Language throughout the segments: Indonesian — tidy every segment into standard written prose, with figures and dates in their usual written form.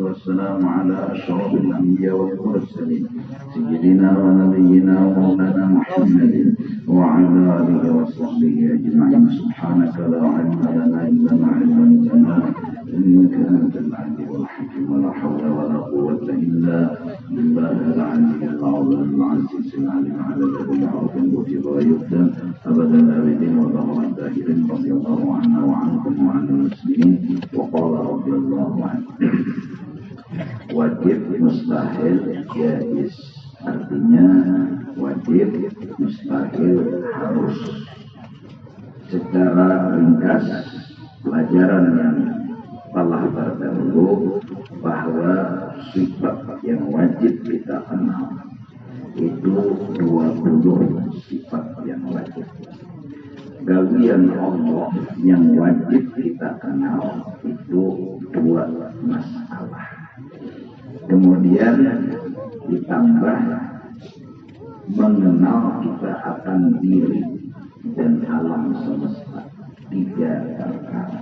والسلام على أشرف الأنبياء والمرسلين سيدنا ونبينا ومولانا محمد وعلى آله وصحبه أجمعين. سبحانك لا علم لنا إلا ما علمتنا إنك أنت العليم الحكيم. ولا حول ولا قوة إلا بالله العلي العظيم العزيز العليم على الذي عرف الوجب ويبدأ أبدا الآبدين وظهر الداهرين رضي الله عنا وعنكم وعن المسلمين. وقال رضي الله عنه wajib, mustahil, jaiz. Artinya wajib, mustahil, harus. Secara ringkas, pelajaran yang telah terdahulu bahwa sifat yang wajib kita kenal itu 20 sifat yang wajib. Gawian Allah yang wajib kita kenal itu 2 masalah. Kemudian ditambah mengenal kita akan diri dan alam semesta, 3 perkara.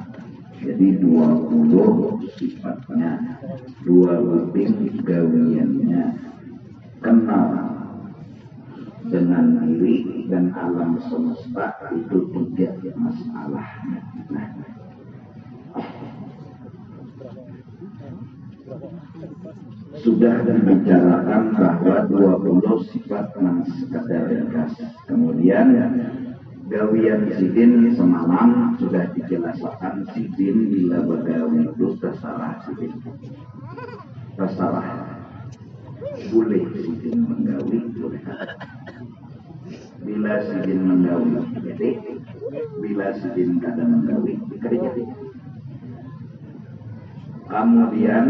Jadi 20 sifatnya, 20 gawiannya. Kenal dengan diri dan alam semesta itu 3 masalahnya. Nah, Sudah dibicarakan bahwa 20 sifat yang sekadar ringkas. Kemudian gawian sidin semalam sudah dijelaskan sidin bila begawi itu tersalah sidin. Tersalah. Boleh sidin menggawi, boleh. Bila sidin menggawi, jadi bila sidin kada menggawi, kerja. Kemudian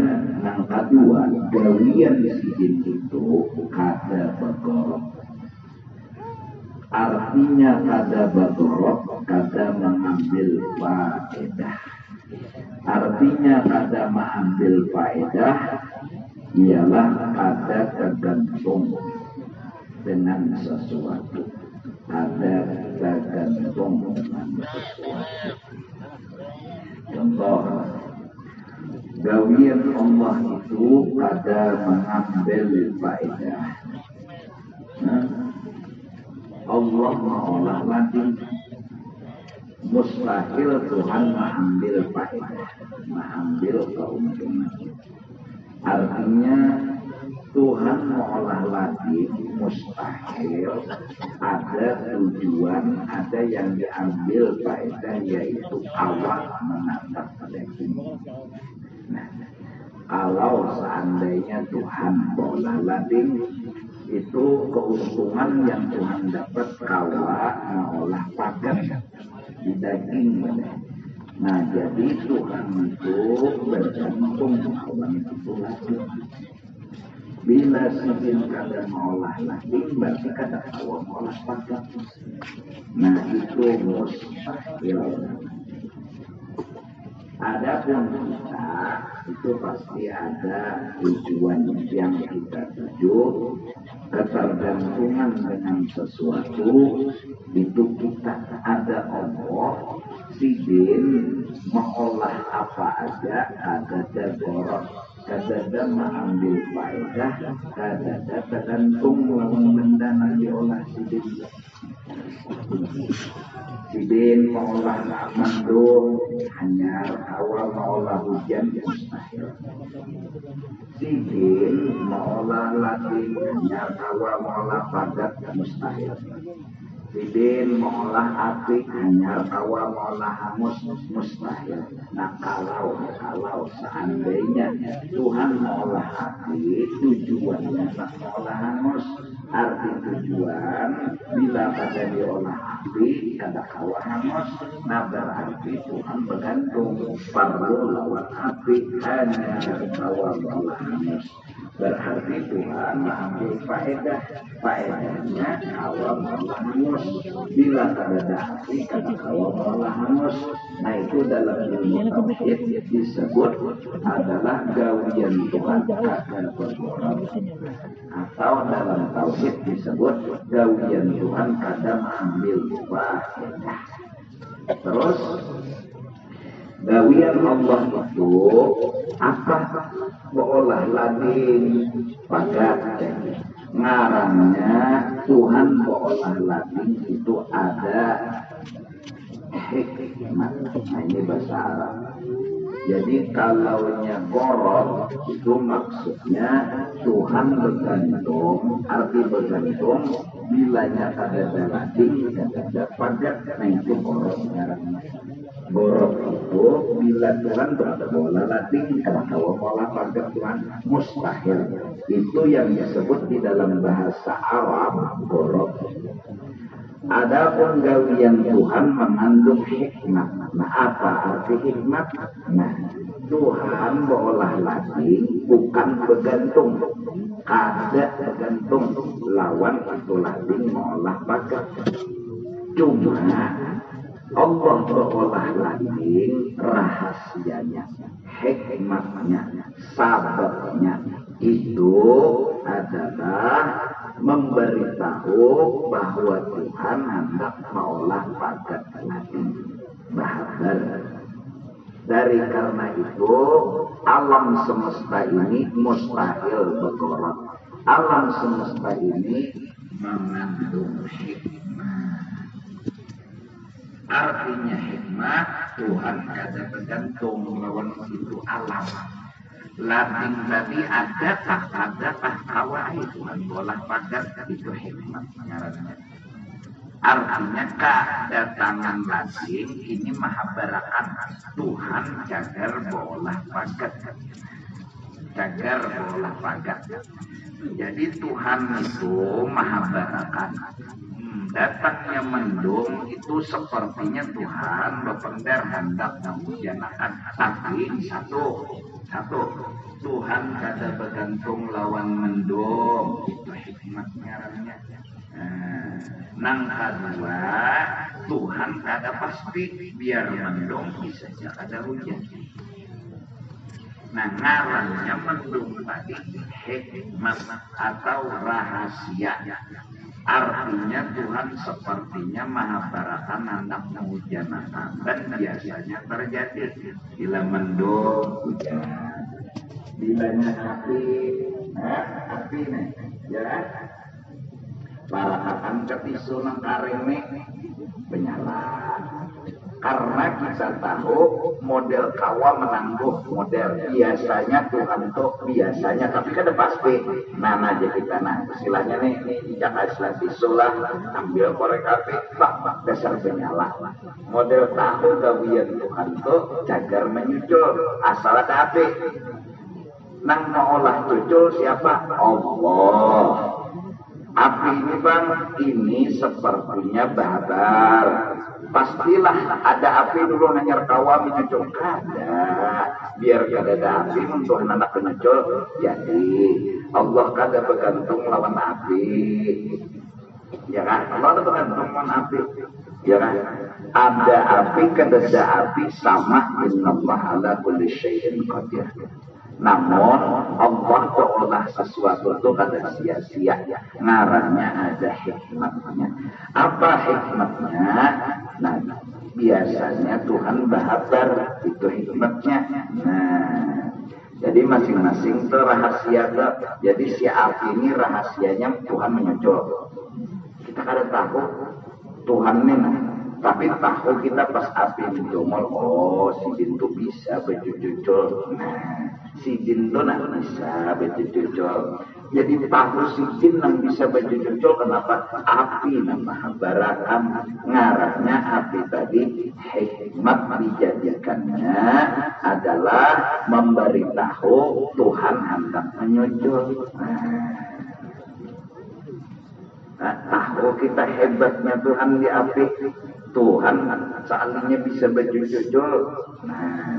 yang kedua, gawian sidin itu kada bergorok. Artinya kada bergorok, kada mengambil faedah. Artinya kada mengambil faedah ialah kada tergantung dengan sesuatu. Kada tergantung dengan sesuatu. Contoh, gawian Allah itu kada mengambil faedah. Allah mengolah lagi, mustahil Tuhan mengambil faedah, mengambil keuntungan. Artinya Tuhan mengolah lagi mustahil ada tujuan, ada yang diambil faedah, yaitu awak menatap pada ini. Nah, kalau seandainya Tuhan mengolah lagi, itu keuntungan yang Tuhan dapat kawa mengolah pakan di daging. Nah, jadi Tuhan itu bergantung awan itu lagi. Bila sidin kada mengolah lagi, berarti kada kawa mengolah pakan. Nah, itu mustahil. Adapun kita itu pasti ada tujuan yang kita tuju, ketergantungan dengan sesuatu itu kita ada Allah. Sidin mengolah apa aja, kada tergorok, kada mengambil faedah, kada tergantung lawan benda yang diolah sidin. Sidin mengolah mendung, hanya awal mengolah hujan mustahil. Sidin mengolah lading, hanya awal mengolah padat mustahil. Sidin mengolah api, hanya awal mengolah hangus mustahil. Nah, kalau seandainya Tuhan mengolah api, tujuannya mengolah hangus. Arti tujuan bila kada diolah api, kada kawa hangus. Nah, berarti Tuhan bergantung perlu lawan api, hanya kawa mengolah hangus. Berarti Tuhan mengambil faedahnya kawa mengolah hangus. Bila kada ada api, kada kawa mengolah hangus. Nah, itu dalam ilmu tauhid disebut adalah gawian Tuhan kada bergorok, atau dalam tauhid disebut gawian Tuhan kada mengambil faedah. Terus gawian Allah itu apa? Beolah lading pagat. Ngarannya Tuhan beolah lading itu ada hikmah. Nah, ini bahasa Arab. Jadi kalaunya gorok itu maksudnya Tuhan bergantung. Arti bergantung bilanya kada ada lading, kada ada pagat. Nah, itu goroknya. Borok itu bila Tuhan berbola lading, kada kawa mola pagat Tuhan mustahil. Itu yang disebut di dalam bahasa Arab borok. Adapun gawian Tuhan mengandung hikmah. Nah, apa arti hikmah? Nah, Tuhan beolah lading bukan bergantung, kada bergantung lawan itu lading mengolah pagat. Cuma Allah beolah lading rahasianya, hikmahnya, sababnya itu adalah memberitahu bahwa Tuhan hendak mengolah pagat lading. Bahagia. Dari karena itu alam semesta ini mustahil bergorok. Alam semesta ini mengandung hikmah. Artinya hikmah Tuhan kada bergantung lawan itu alam. Lading tadi adakah kawai Tuhan bolah pagar itu hikmatnya. Artinya kedatangan lading ini mahabarakan Tuhan cagar bolah pagar. Cagar bolah pagar. Jadi Tuhan itu mahabarakan. Datangnya mendung itu sepertinya Tuhan bepengar hendak menghujanakan. Tapi satu Tuhan kada bergantung lawan mendung, itu hikmatnya. Nang kedua Tuhan kada pasti biar mendung bisa kada hujan. Nah ngarannya mendung tadi hikmat atau rahasia. Artinya Tuhan sepertinya mahabarakan hendak menghujanakan dan biasanya terjadi bila mendung hujan, bilanya api nih, ya, barakan ketisu nang karing nih menyala. Karena kita tahu model kawa menangguh model biasanya Tuhan tuh biasanya tapi kan pasti aja kita istilahnya nih jangan istilah tisulah ambil korek api bak dasar penyala model tahu gawian Tuhan tuh cagar menyucul asal ada api nang mengolah cucul siapa? Allah. Api ini bang ini sepertinya babar. Pastilah ada api dulu nanyar kawa menyucul kada biar kada ada api untuk anak penyucul jadi Allah kada bergantung lawan api ya kan Allah ada bergantung lawan api ya kan ada api kada ada api sama innallaha ala kulli syai'in qadir. Namun Allah seolah sesuatu itu kada sia-sia ngarannya ada hikmatnya. Apa hikmatnya? Nah biasanya Tuhan bahabar itu hikmatnya. Nah jadi masing-masing itu rahasia. Jadi si api ini rahasianya Tuhan menyucul. Kita kada tahu Tuhan ini tapi tahu kita pas api menjongol, oh si jin tuh bisa bercucul. Nah, si jin tuh nak bisa bercucul. Jadi tahu si jin yang bisa bercucul kenapa? Api nama barakan ngarahnya api tadi hikmat dijadikannya adalah memberitahu Tuhan hendak menyucul. Nah, tahu kita hebatnya Tuhan di api. Tuhan seandainya bisa berjujur. Nah,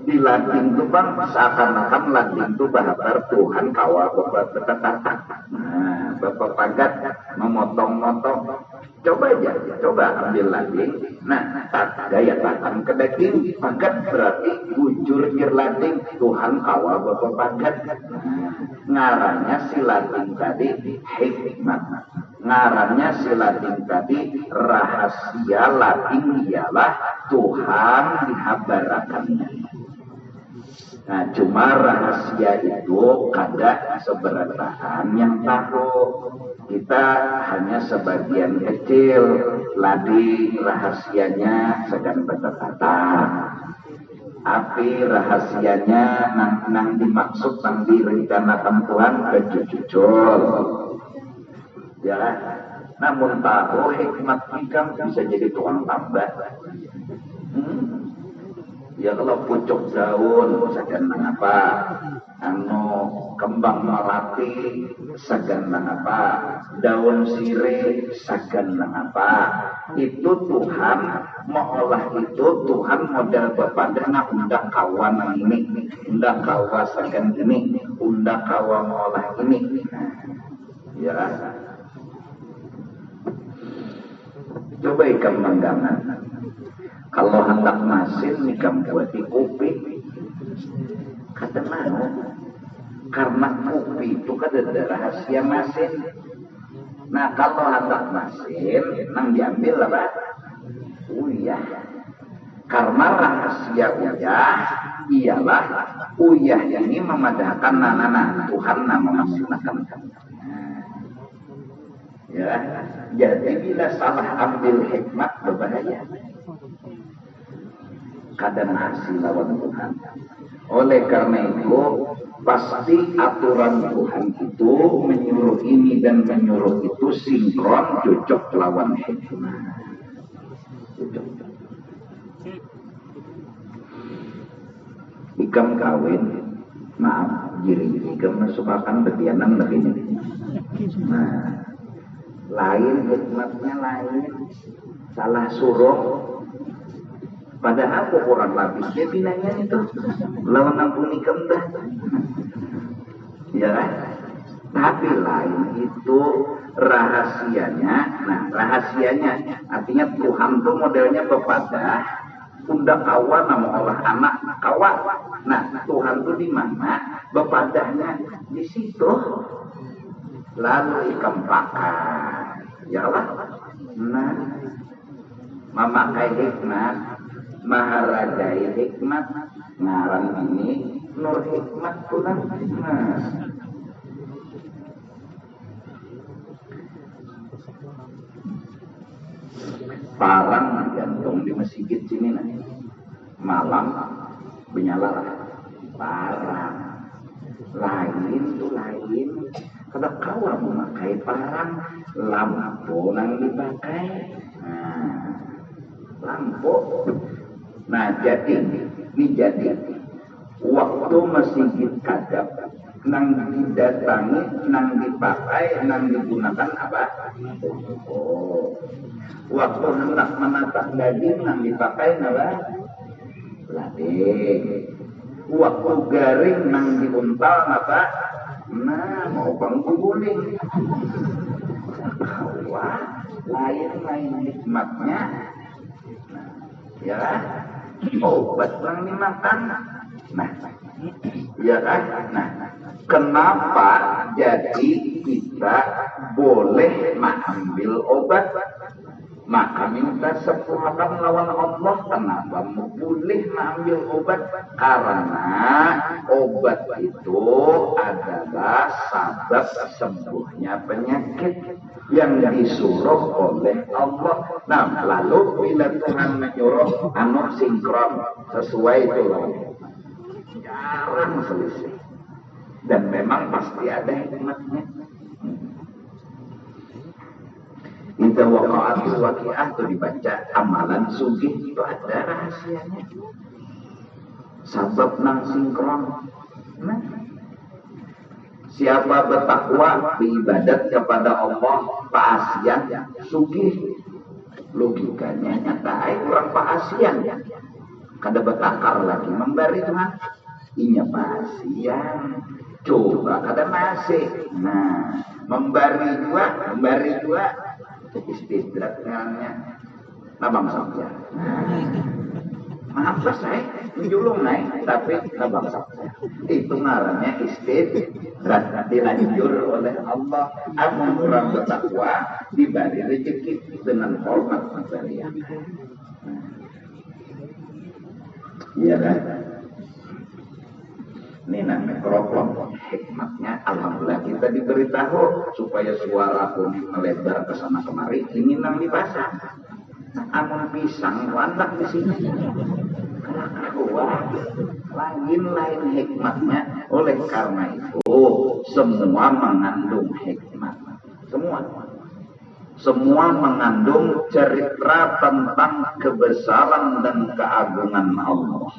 di lading itu bang seakan-akan lading itu bahabar Tuhan kawal bapak berkata. Nah, bapak pagat memotong-motong. Coba aja, coba ambil lading. Nah, gaya tangan ke daging pagat berarti bujur kir lading Tuhan kawal bapak pagat. Ngarannya si lading tadi hikmat. Ngarannya si lading tadi rahasia lading ialah Tuhan dihabarakannya. Nah cuma rahasia itu kada seberataan yang tahu. Kita hanya sebagian kecil lading rahasianya sedang bertata. Api rahasianya nang dimaksud nang direncanakan Tuhan berjujur. Ya, namun tahu hikmat ikan bisa jadi tukang tambah. Ya kalau pucuk daun segan apa, kembang melati segan apa, daun sirih segan apa. Itu Tuhan mengolah itu Tuhan model bepadana undang kawan ini, undang kawa segan ini, undang kawa mengolah ini. Ya. Coba ikan menggangan. Kalau hendak masin ikan buat di kopi, kata mana? Karena kopi itu kan ada rahasia masin. Nah kalau hendak masin, nang diambil apa? Uyah. Karena rahasia uyah ialah uyah ini memadahkan nana Tuhan nama maksudkan. Ya, jadi bila salah ambil hikmat berbahaya. Kadang nasi lawan Tuhan. Oleh karena itu, pasti aturan Tuhan itu menyuruh ini dan menyuruh itu sinkron, cocok lawan hikmah. Cocok. Ikam kawin, maaf, jiri ikam masukakan bagianan begini. Nah, lain hikmatnya lain, salah suruh. Padahal ukuran lapis dia binanya itu lawan ampun ikam dah. Ya kan? Tapi lain itu rahasianya. Nah, rahasianya artinya Tuhan tuh modelnya bepadah. Undang kawan nama Allah anak kawan. Nah, Tuhan tuh di mana? Bepadahnya di situ. Lalu ikam pakai. Ya Allah. Nah, memakai hikmat. Maharajai hikmat ngaran ini nur hikmat Tuhan. Nah, parang gantung di masjid sini nih. Malam menyala parang. Lain tuh lain. Kalau kau memakai parang, lampu nang dipakai. Nah, lampu. Nah, jadi waktu masjid kadap nang didatangi, nang dipakai, nang digunakan apa? Oh, waktu hendak menatap daging nang dipakai apa? Lading. Waktu garing nang diuntal apa? Nah, mau bangku guling. Wah, lain hikmatnya. Ya, obat yang dimakan. Nah, ya kan? Nah, kenapa jadi kita boleh mengambil obat? Maka minta sepuluhan lawan Allah. Kenapa boleh mengambil obat? Karena obat itu adalah sebab sembuhnya penyakit yang disuruh oleh Allah. Nah, lalu bila Tuhan menyuruh anu sinkron sesuai itu, jarang selisih. Dan memang pasti ada hikmatnya. Idza waqa'atil waqi'ah itu dibaca amalan sugih itu ada rahasianya. Sabab nang sinkron. Nah, siapa bertakwa beribadat kepada Allah paasian sugih. Logikanya nyata orang paasian kada betakar lagi memberi Tuhan. Inya paasian. Coba kada masih. Nah, memberi dua istidraknya nabang saja. Maaf saya menjulung naik tapi nabang saja. Itu ngarannya istidrak, dilanjur oleh Allah. Amun orang bertakwa diberi rezeki dengan hormat pemberian. Iya kan? Ini namanya mikrofon. Hikmatnya alhamdulillah kita diberitahu supaya suara pun melebar ke sana kemari. Ini nang dipasang. Amun pisang lantak di sini. Lain hikmatnya. Oleh karena itu semua mengandung hikmat. Semua mengandung cerita tentang kebesaran dan keagungan Allah.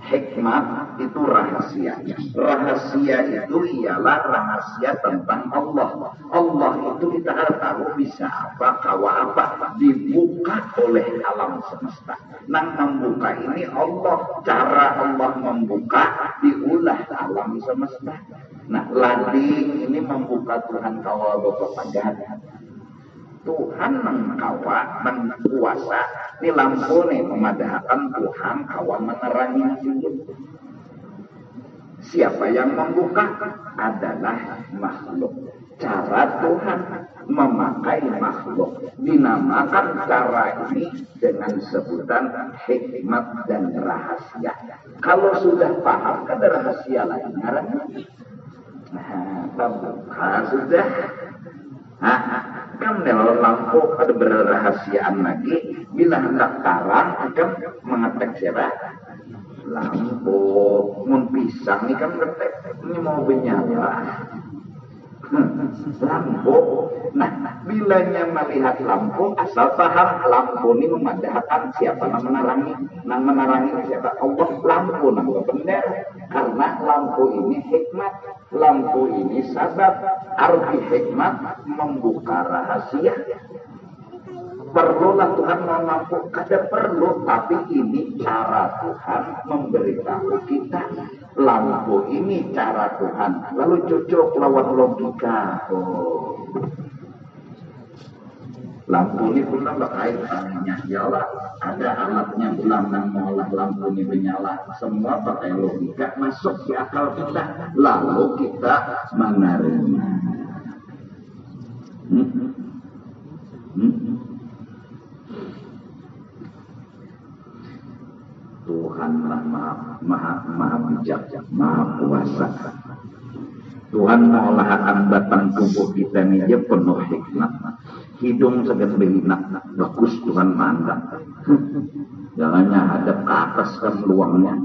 Hikmat itu rahasia. Rahasia itu ialah rahasia tentang Allah. Allah itu kita tahu bisa apa, kawa apa. Dibuka oleh alam semesta. Nang membuka ini Allah. Cara Allah membuka diulah alam semesta. Nah, lading ini membuka Tuhan kawa Bapak Panjang. Tuhan mengkawa, mengkuasa, ini lampu nih memadahkan Tuhan kawa menerangi hidup. Siapa yang membuka adalah makhluk. Cara Tuhan memakai makhluk. Dinamakan cara ini dengan sebutan hikmat dan rahasia. Kalau sudah paham ada rahasia lain. Nah, pembuka sudah. Kan kalau lampu ada berrahasiaan lagi, bila hendak tarang akan mengetek siapa? lampu mun pisang ini kan ketek ini mau menyala lampu. Nah, bilanya melihat lampu asal paham lampu ini memadahkan siapa yang menerangi siapa Allah. Lampu nama benar karena lampu ini hikmat, lampu ini sabab. Arti hikmat membuka rahasia. Perlulah Tuhan mampu, kada perlu, tapi ini cara Tuhan memberitahu kita. Lampu ini cara Tuhan, lalu cocok lawan logika. Lampu ini pun berkait dengan nyala, ada alatnya ulang nang mengolah lampu ini menyala. Semua pakai logika, masuk di akal kita, lalu kita menerima. Tuhanlah maha bijak, maha kuasa. Tuhan mengolahkan batang tubuh kita ini aja penuh hikmat. Hidung segan belinak, bagus Tuhan mandang. Jalannya hadap ke atas kan luangnya.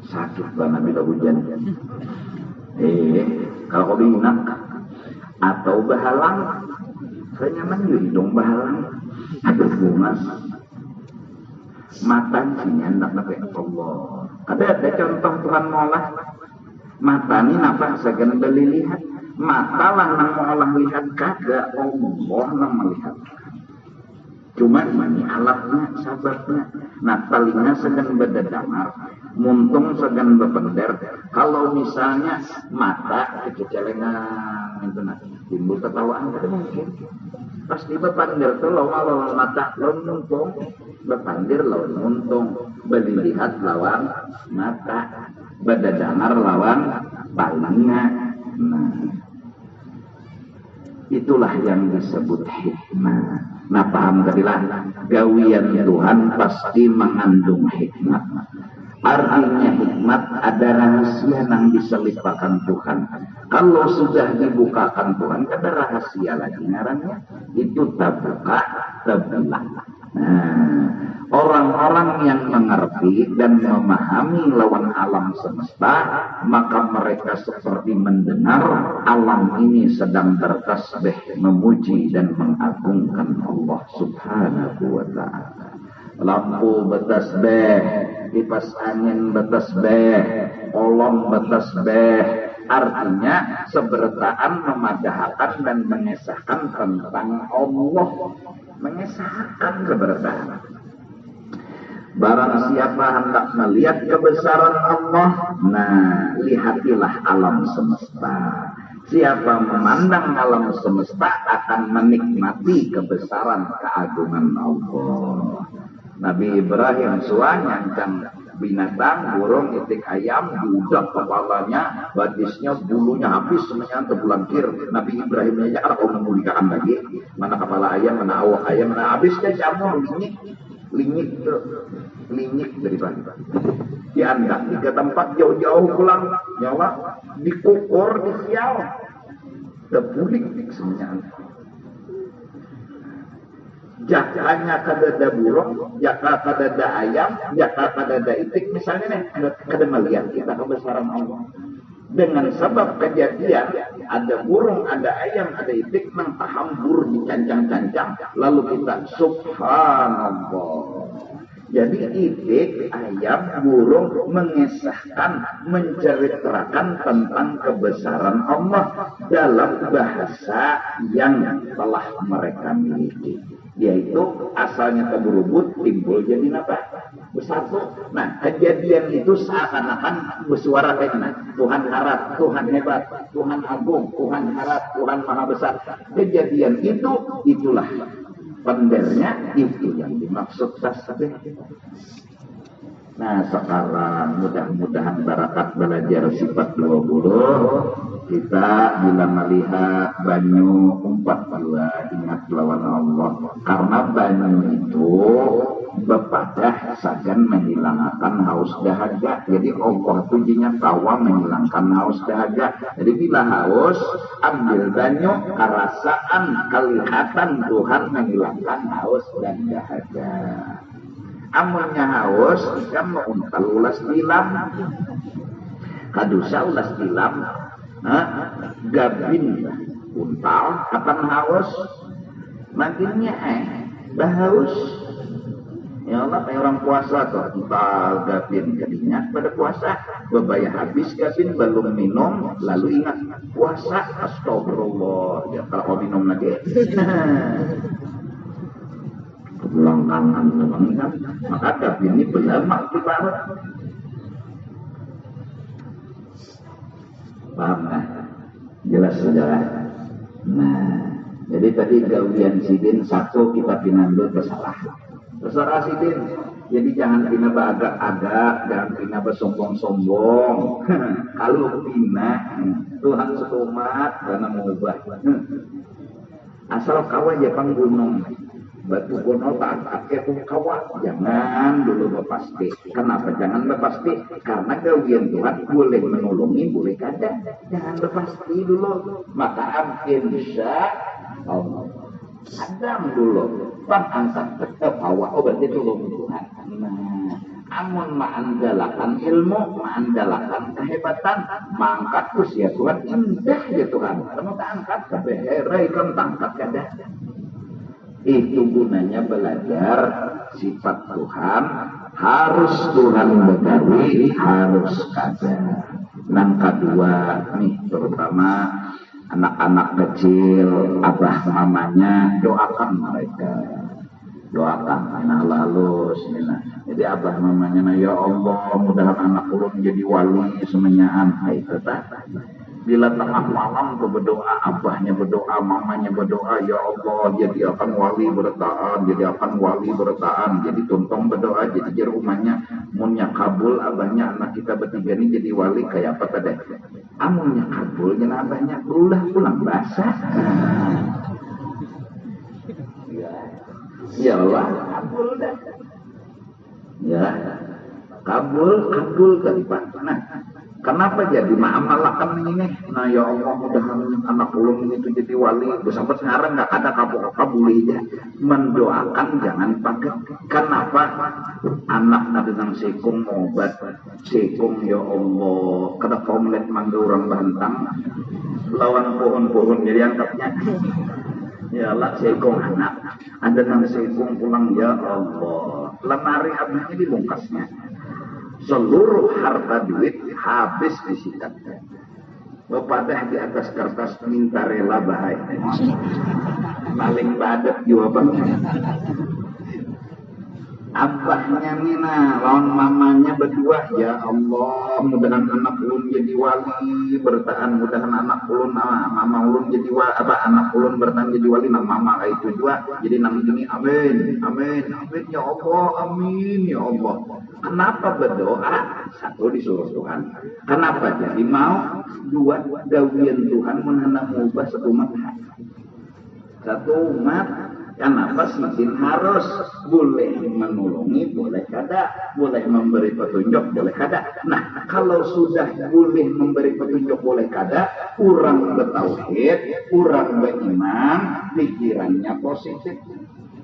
Sakit banget bila hujan. Kalau belinak atau bahalang, saya nyaman juga hidung bahalang. Aduh bungas. Mata sini hendak nabi Allah. Ada contoh Tuhan mengolah mata ini napa segan beli lihat. Mata lah nang mengolah lihat kagak Allah nang melihat. Cuma ini alatnya sababnya. Nah telinga segan berdengar, muntung segan berpender. Kalau misalnya mata kecelengan itu nanti timbul ketawaan kada mungkin. Pasti berpandir tuh lawan mata lawan muntung, berpandir lawan muntung, beli lihat lawan mata, berdengar lawan telinga. Nah, itulah yang disebut hikmah. Nah paham tadilah gawian Tuhan pasti mengandung hikmat. Artinya hikmat ada rahasia yang diselipakan Tuhan. Kalau sudah dibukakan Tuhan, ada rahasia lagi ngarannya. Itu terbuka, terbelah. Nah, orang-orang yang mengerti dan memahami lawan alam semesta, maka mereka seperti mendengar alam ini sedang bertasbih, memuji dan mengagungkan Allah Subhanahu wa ta'ala. Lampu bertasbih, kipas angin bertasbih, kolom bertasbih. Artinya seberataan memadahkan dan mengesahkan tentang Allah. Mengesahkan seberataan. Barang siapa hendak melihat kebesaran Allah, nah lihatilah alam semesta. Siapa memandang alam semesta akan menikmati kebesaran keagungan Allah. Nabi Ibrahim suanyangkan binatang, burung, itik ayam, budak kepalanya, batisnya, bulunya habis semuanya terbulangkir. Nabi Ibrahim aja kau memulihkan lagi. Mana kepala ayam, mana awak ayam, mana habisnya jamur, linyik daripada. Diandak ke tempat jauh-jauh pulang, nyawa dikukur, disial, terbulik semuanya. Jakanya kadada burung, jaka kadada ayam, jaka kadada itik. Misalnya nih, kada melihat kita kebesaran Allah. Dengan sebab kejadian, ada burung, ada ayam, ada itik, nang tahambur dicancang-cancang, lalu kita subhanallah. Jadi itik, ayam, burung mengesahkan, menceritakan tentang kebesaran Allah dalam bahasa yang telah mereka miliki. Yaitu asalnya keberubut timbul jadi apa? Bersatu. Nah kejadian itu seakan-akan bersuara kayak mana? Tuhan harap, Tuhan hebat, Tuhan agung, Tuhan harap, Tuhan maha besar. Kejadian itu itulah pendernya, itu yang dimaksud tasbih. Nah sekarang mudah-mudahan barakat belajar sifat 20 kita bila melihat banyu 42 ingat lawan Allah, karena banyu itu bepadah sagan menghilangkan haus dahaga. Jadi Allah itu jinya tawa menghilangkan haus dahaga. Jadi bila haus ambil banyu, karasaan kelihatan Tuhan menghilangkan haus dan dahaga. Amunnya haus ikan mau untal ulas tilam kadusa ulas tilam gabin untal kapan haus makinnya bahaus ya Allah kayak orang puasa tuh untal gabin jadinya pada puasa bebayar habis gabin belum minum lalu ingat puasa astagfirullah ya kalau minum lagi pulang tangan kan maka gabin ini belamak di barat paham nggak? Jelas saudara. Nah, jadi tadi gawian sidin satu kita pinambil bersalah. Terserah sidin. Jadi jangan pina agak-agak, jangan pina bersombong-sombong. Kalau pina Tuhan sekumat karena mengubah. Asal kawan Jepang gunung. Batu kono tak pakai kawat, jangan dulu berpasti. Kenapa jangan berpasti? Karena gawian Tuhan boleh menolongi, boleh kada. Jangan berpasti dulu. Maka insya Allah Adam dulu bang angkat tetap awak. Oh berarti tolong Tuhan. Nah, amun ma'andalakan ilmu, ma'andalakan kehebatan, mangkat usia Tuhan indah ya Tuhan. Kamu tak angkat sampai herai kamu tangkat kada. Itu gunanya belajar sifat Tuhan, harus Tuhan begawi, harus kada. Yang kedua nih terutama anak-anak kecil, abah mamanya doakan mereka, doakan anak lalus. Jadi abah mamanya ya Allah mudahan anak ulun jadi wali semenyaan. Itu tak. Bila tengah malam tuh berdoa, abahnya berdoa, mamanya berdoa, ya Allah jadi akan wali bertaan, jadi akan wali bertaan. Jadi tuntong berdoa, jadi rumahnya munnya kabul, abahnya anak kita bertiga ini jadi wali kayak apa tadi? Amunnya kabul, jangan abahnya ulah pulang basah. Ya Allah, kabul dah. Ya, kabul tadi Pak. Nah, kenapa jadi ma'amalakan ini? Nah ya Allah mudahan anak ulun itu jadi wali. Sampai sekarang nggak ada kabulnya. Mendoakan jangan pakai. Kenapa? Anak ada yang sekung obat. Sekung ya Allah. Kada kau melihat mangga orang bantang. Lawan pohon-pohon jadi angkatnya. Ya Allah sekung anak. Ada yang sekung pulang ya Allah. Lemari abahnya dibungkasnya. Seluruh harta duit habis disikatnya. Bapadah di atas kertas minta rela bahaya. Maling badat jawabannya. Abahnya Mina lawan mamanya berdua, ya Allah mudahan anak ulun jadi wali bertahan, mudahan anak ulun mama ulun jadi wali, anak ulun bertahan jadi wali, nang mama itu juga jadi nang ini, amin amin amin ya Allah, amin ya Allah. Kenapa berdoa? Satu disuruh Tuhan. Kenapa jadi mau? Dua gawian Tuhan mengenang ubah satu umat. Satu umat. Kenapa sidin harus boleh menolongi, boleh kada, boleh memberi petunjuk, boleh kada. Nah, kalau sudah boleh memberi petunjuk, boleh kada, kurang bertauhid, kurang beriman, pikirannya positif.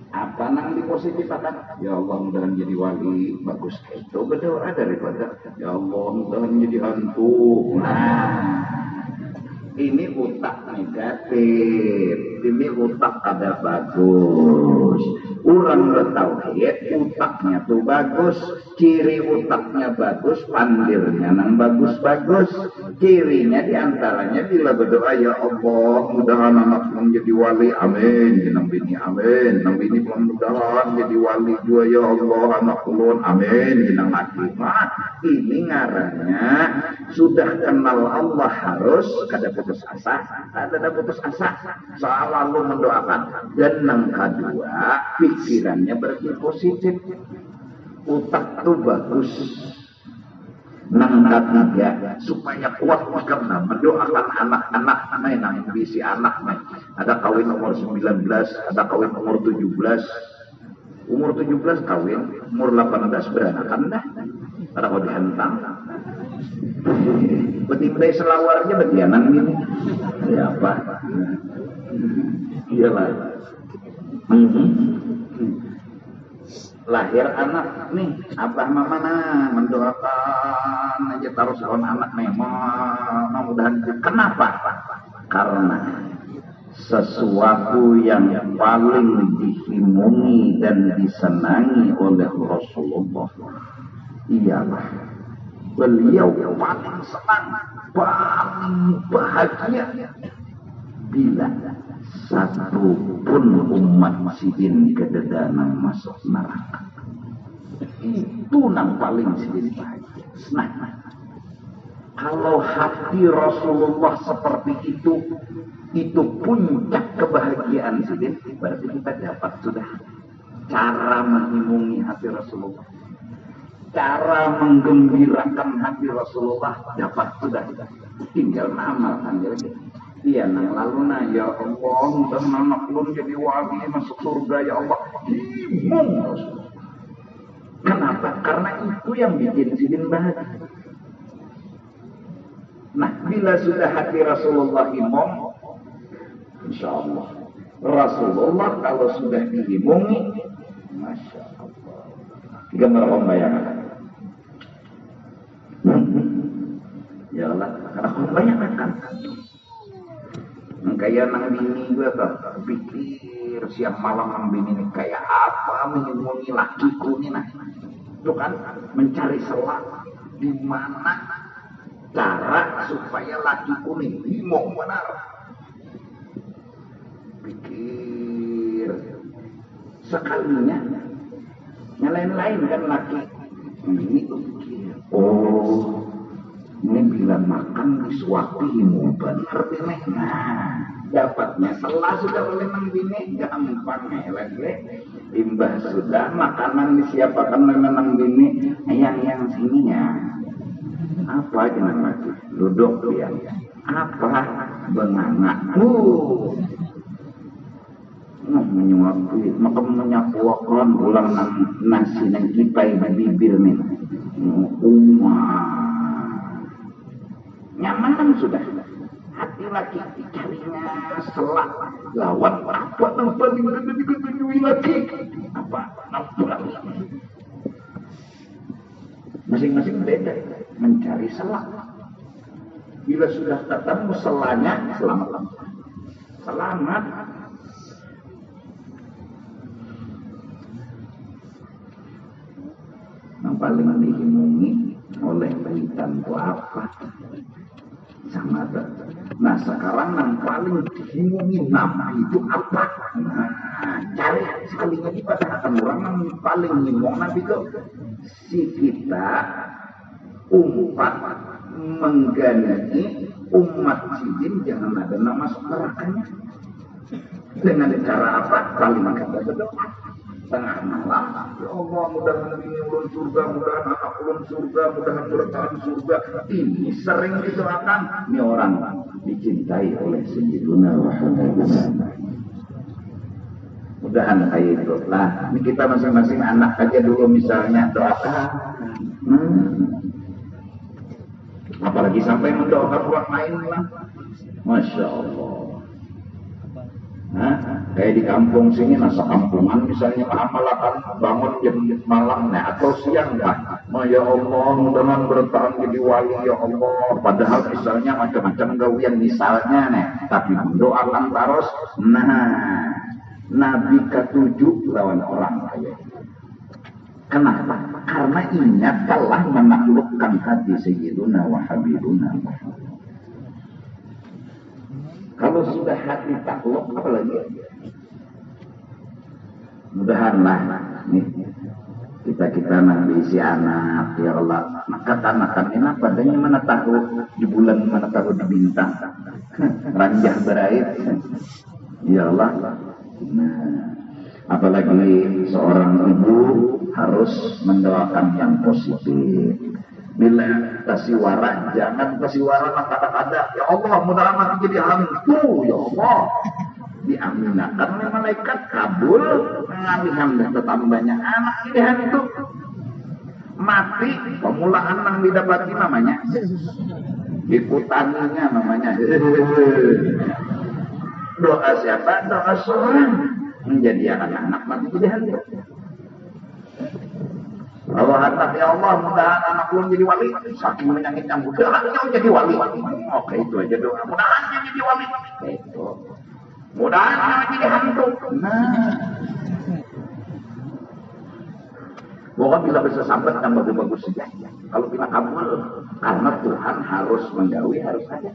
Apa nang di positif akan? Ya Allah mudahan jadi wali, bagus itu berdoa daripada ya Allah mudahan jadi hantu. Nah, ini utak negatif, ini utak ada bagus. Orang bertauhid, utaknya tuh bagus, ciri utaknya bagus, pandilnya nang bagus-bagus. Cirinya diantaranya bila berdoa ya Allah, mudahan anak menjadi wali, amin. Nang bini amin, nang bini mudahan jadi wali juga ya Allah, anak ulun, amin. Nang laki, ini ngarannya sudah kenal Allah harus kada putus asa, ada putus asa, selalu mendoakan. Dan yang kedua, pikirannya berarti positif, utak tuh bagus. Nang ketiga, supaya kuat karena mendoakan anak-anak main nang bisi anak main. Ada kawin umur 19, ada kawin umur 17. Umur 17 kawin, umur 18 beranakan dah. Ada kau dihentang. Betimbai selawarnya bagianan ini. Ya apa? Iyalah. lahir anak nih, abah mama mendoakan aja taruh calon anak memang mudah-mudahan. Kenapa? Karena sesuatu yang paling dihimungi dan disenangi oleh Rasulullah ialah beliau paling senang, paling bahagia bila satu pun umat sidin kededanan masuk neraka. Itu yang paling sidin bahagia. Nah, kalau hati Rasulullah seperti itu puncak kebahagiaan sidin. Berarti kita dapat sudah cara mengimungi hati Rasulullah, cara menggembirakan hati Rasulullah dapat sudah. Tinggal mengamalkan lagi. Iya, nang lalu nah ya Allah, dan anak belum jadi wali masuk surga ya Allah. Imung Rasulullah. Kenapa? Karena itu yang bikin sidin bahagia. Nah, bila sudah hati Rasulullah imung, insya Allah Rasulullah kalau sudah diimungi, masya Allah. Gambar pembayangan. Ya Allah, karena pembayangan kan. Kayak nang bini gue tuh pikir siang malam nang bini ini kayak apa mengimungi lakiku ini nah. Itu kan mencari celah di mana cara supaya lakiku ini imung benar. Pikir sekalinya yang lain-lain kan laki ini tuh pikir, oh ini bila makan disuapimu benar bini. Nah, dapatnya setelah sudah oleh bini gampang lagi. Imbah sudah makanan disiapkan oleh bini, yang sininya apa jangan lagi duduk ya. Apa benganga. Menyuapi, maka menyapuakan ulang nasi nang kipai bibir nih. Nyaman kan sudah. Hati lagi dicarinya selak lawan apa nampak diketujui lagi apa nampak masing-masing beda mencari selak. Bila sudah ketemu selanya selamat. Yang paling dihimungi oleh beritan itu apa? Sama ada. Nah sekarang yang paling dihimungi nama itu apa? Nah cari sekalinya dipatahkan orang yang paling ngimong nabi itu si kita umat menggandeng umat sidin jangan ada nama nerakanya. Dengan cara apa? Paling kata berdoa. Tengah malam, ya Allah mudah-mudahan ini ulun surga, mudah-mudahan anak ulun surga, mudah-mudahan bertahan surga. Ini sering didoakan. Ini orang dicintai oleh Sayyiduna Muhammad. Mudahan kayak itu lah. Ini kita masing-masing anak aja dulu misalnya doakan. Apalagi sampai mendoakan orang lain lah. Masya Allah. Nah, kayak di kampung sini nasa kampungan misalnya amalakan bangun jam malam atau siang Pak. Ya Allah mudah-mudahan bertahan jadi wali ya Allah. Padahal misalnya macam-macam gawian misalnya tapi mendoakan terus. Nah, Nabi ke-7 lawan orang kayak itu. Kenapa? Karena ingat telah menaklukkan hati Sayyiduna wa Habibuna Muhammad. Kalau sudah hati takluk apa lagi? Mudahanlah nih kita nanti isi anak ya Allah. Maka anak ini padanya mana tahu di bulan mana tahu di bintang. Ranjah berait. Ya Allah. Nah, apalagi seorang ibu harus mendoakan yang positif. Bila tasiwara, jangan tasiwara kata-kata ya Allah mudah-mudahan mati jadi hantu ya Allah. Diaminakan oleh malaikat kabul mengalihkan tetap banyak anak jadi hantu. Mati pemulaan yang didapati namanya dikutaninya namanya. Doa siapa? Doa seorang menjadi anak-anak mati jadi hantu. Allah hendak ya Allah mudahan anak lu jadi wali, saking menyangitnya mudahan dia jadi wali. Oke itu aja doa. Mudahan dia jadi wali. Itu. Mudahan dia jadi hantu. Nah. Pokoknya bila bisa sampai kan bagus-bagus saja. Kalau kita kabul, karena Tuhan harus menjauhi, harus ada.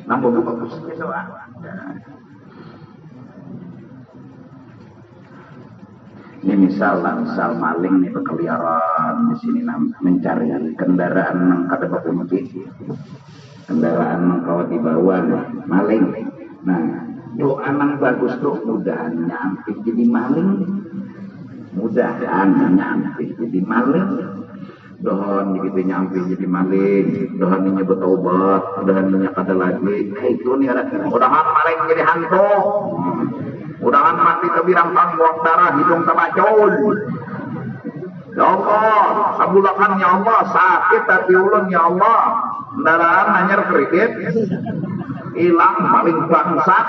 Nah bagus-bagus saja doa. Ini misal maling nih berkeliaran di sini mencari kendaraan yang kada berkunci, kendaraan yang kau dibawa nih, maling. Nah doa yang bagus tuh mudahan nyampe jadi maling, mudahan nyampe jadi maling, dohon begitu nyampe jadi maling, dohon ini bertobat, dohon ini kada lagi. Itu nih ada mudahan maling jadi hantu. Mudahan mati kebirang tangguang darah hidung tabacol. Ya Allah, sabulakan ya Allah, sakit hati ulun ya Allah. Kendaraan hanyar kredit, hilang paling bangsat.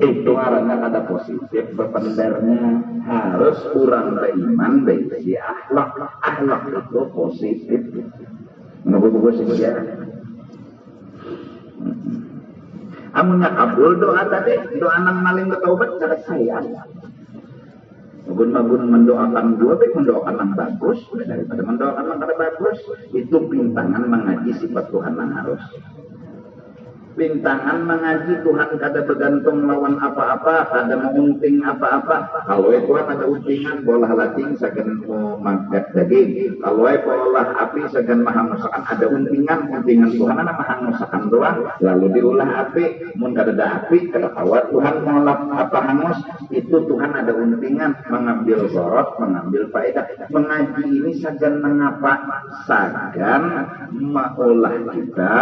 Itu arahnya ada positif, berpendarnya harus kurang beriman, dari akhlak. Akhlak itu positif. Nggak sih ya. Amunnya kabul doa tadi, doa nang maling bertaubat selesai ya. Magun mendoakan dua, baik mendoakan yang bagus daripada mendoakan yang kada bagus. Itu pintangan mengaji sifat Tuhan yang harus. Pintangan mengaji Tuhan kada bergantung lawan apa-apa, kada mengunting apa-apa. Kalau Tuhan ada untingan, bolah lating sagan magat daging. Kalau bolah api sagan mahangusakan ada untingan Tuhan ada mahangusakan doang. Lalu diulah api, mun kada ada api, kada kawat Tuhan mengolah apa hangus. Itu Tuhan ada untingan, mengambil sorot, mengambil faedah. Mengaji ini sagan mengapa? Sagan mengolah kita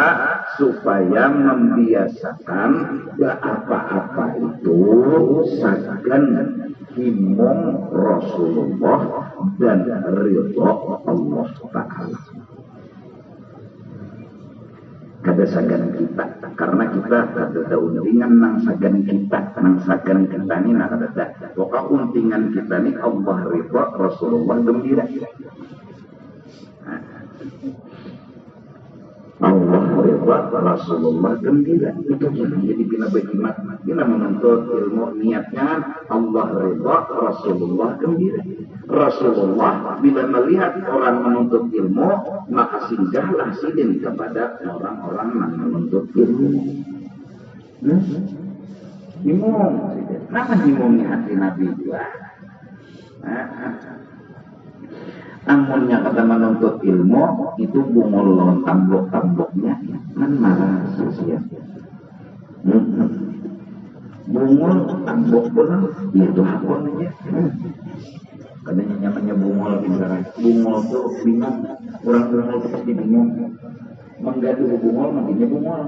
supaya membiasakan apa-apa itu sagan himung Rasulullah dan ridha Allah Ta'ala. Kada sagan kita, karena kita ada untingan nang sagan kita ni nak ada. Pokok untingan kita ni Allah ridha, Rasulullah gembira. Allah ridha, Rasulullah gembira. Itu jadi bina berkhidmat, bina menuntut ilmu niatnya Allah ridha, Rasulullah gembira. Rasulullah bila melihat orang menuntut ilmu, maka singgahlah sidin kepada orang-orang yang menuntut ilmu. Himung, nama himungnya hati Nabi juga. Amunnya kata menuntut ilmu itu bungul lawan tambok-tamboknya kan marah sia-sia. Bungul tambok pun itu hakon aja. Katanya nyamannya bungul bicara. Bungul tuh bingung. Orang bungul tuh pasti bingung. Menggaduh bungul nantinya bungul.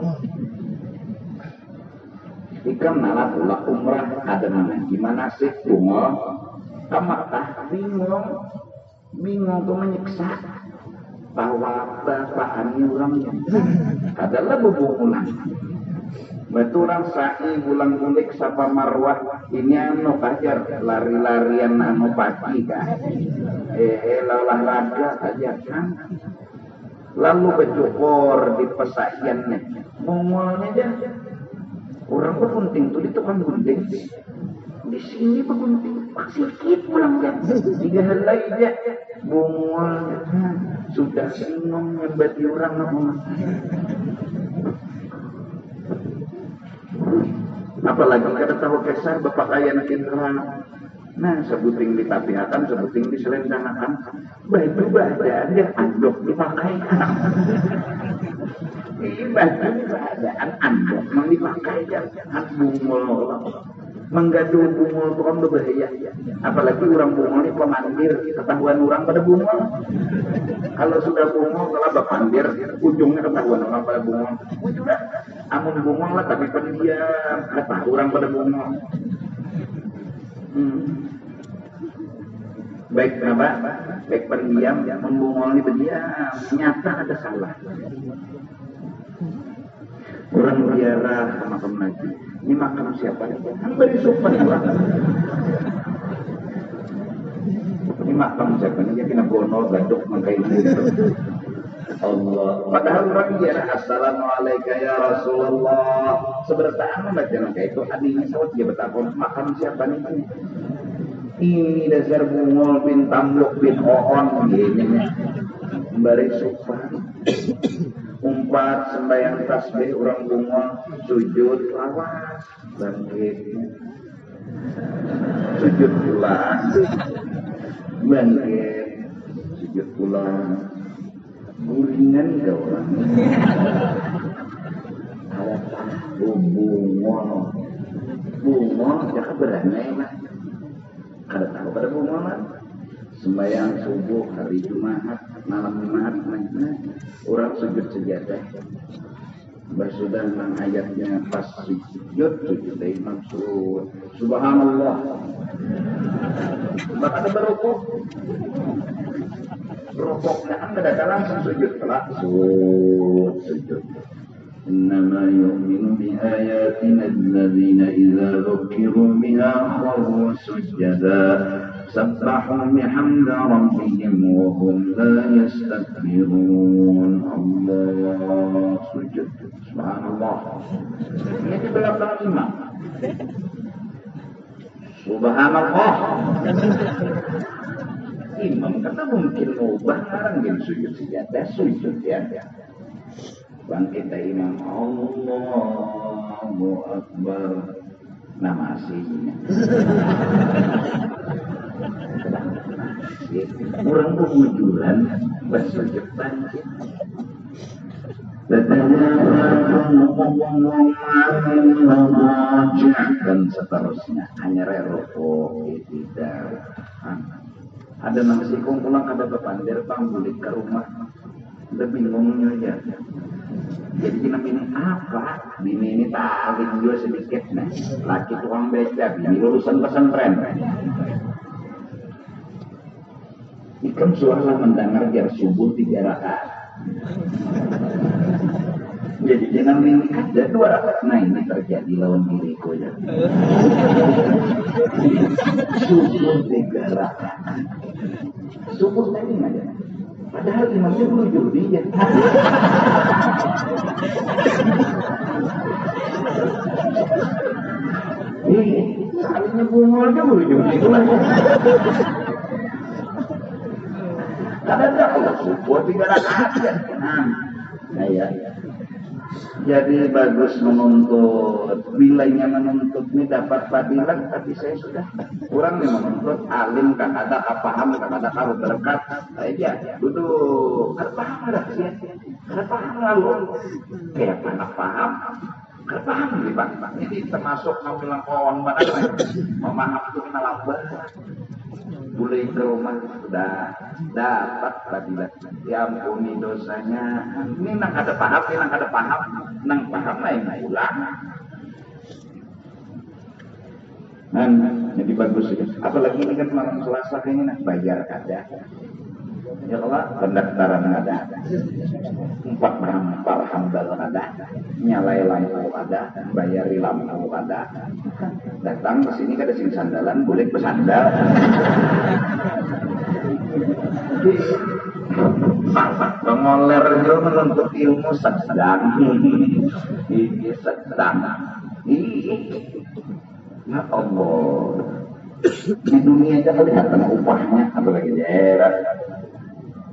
Ikam nalar ulah umrah ada namanya gimana sih bungul? Kamatah bingung tuh menyiksa bahwa bapaannya orangnya adalah bubungulan. Betul orang sa'i bulan kulik sapa marwah ini anu kajar lari-larian anu pagi kan olahraga saja kan lalu bercukur di pesakian nih mongolnya aja orang bergunting tuh di tukang gunting di sini bergunting sedikit pulang kan 3 helai aja bungol sudah bingung nyebati orang ngomong. Apalagi kada tahu kesar berpakaian kindra. Nah, sebuting ditapihakan, sebuting diselendanakan. Baju badan andok dipakai. Baju badan andok mang dipakai jangan bungol. Menggaduh bungol itu kan berbahaya. Apalagi orang bungol ini pemandir, ketahuan orang pada bungol. Kalau sudah bungol, kalau berpandir, ujungnya ketahuan orang pada bungol. Ujungnya, amun bungol lah tapi pendiam, ketahuan orang pada bungol. Baik apa? Baik pendiam, membungol ini pendiam, nyata ada salah. Orang ziarah ke makam Nabi. Ini makam siapa? Kan beri sopan orang. makam siapa ini kena bono gaduk mangkai itu. Allah. Padahal orang dia assalamualaikum ya Rasulullah. Sebertaan baca itu hadinya sawat dia bertakon makam siapa nih? Ini dasar bungol bin Tamluk bin Oon gini. Bari sufan. Umpat sembahyang tasbih orang bungol sujud lawas bangkit. Sujud pulang. Bangkit. Sujud pulang. Gulingan ke orang ada bungol jangan berani lah ada tahu pada bungol lah sembahyang subuh hari Jumat malam Jumat orang sujud sejadah bersudah dengan ayatnya pas sujud imam surut subhanallah maka ada berukuk rokoknya ada langsung sujud sujud innama yu'minu bi ayatina alladhina idza dhukiru biha kharru sujada sabbahu bihamdi rabbihim wa hum la yastakbirun Allah sujud subhanallah ini di belakang imam subhanallah imam kata mungkin ubah orang yang sujud sejadah sujud ya bangkit imam Allahu Akbar nama aslinya orang pengujuran bersujud bangkit dan seterusnya hanya rokok tidak ada nasi pulang ada bepandir panggulik ke rumah udah bingungnya aja jadi kita bingung apa bini ini ta'awin juga sedikit nih laki tukang beca bini lulusan pesantren ikan suara mendengar jar subuh 3 rakaat jadi jangan meningkat ada 2 rakaat nah ini terjadi lawan diriku ya subuh 3 rakaat subuh tadi nggak ada padahal imamnya menuju dia salahnya bungolnya menuju itu lagi kadang-kadang kalau subuh 3 rakaat ya ya jadi bagus menuntut bilanya menuntut ini dapat fadilah tapi saya sudah kurang yang menuntut alim kakada paham kakada karu berkat aja duduk kada paham ada sih kada paham lalu kayak anak paham kada paham nih Pak ini termasuk bilang kawan mana memaham itu kena lambat boleh ke rumah sudah dapat fadilah ya ampuni dosanya ini nang kada paham ini nang kada paham nang paham lain ulang jadi bagus ya. Apalagi ini kan malam Selasa ini nak bayar kada ya Allah pendaftaran ada 4 hambal ada nyalai lampu ada bayar lampu ada datang ke sini kada sing sandalan boleh pesandal pengoler itu menuntut ilmu sedang ini sedang ya Allah di dunia aja kelihatan upahnya apalagi daerah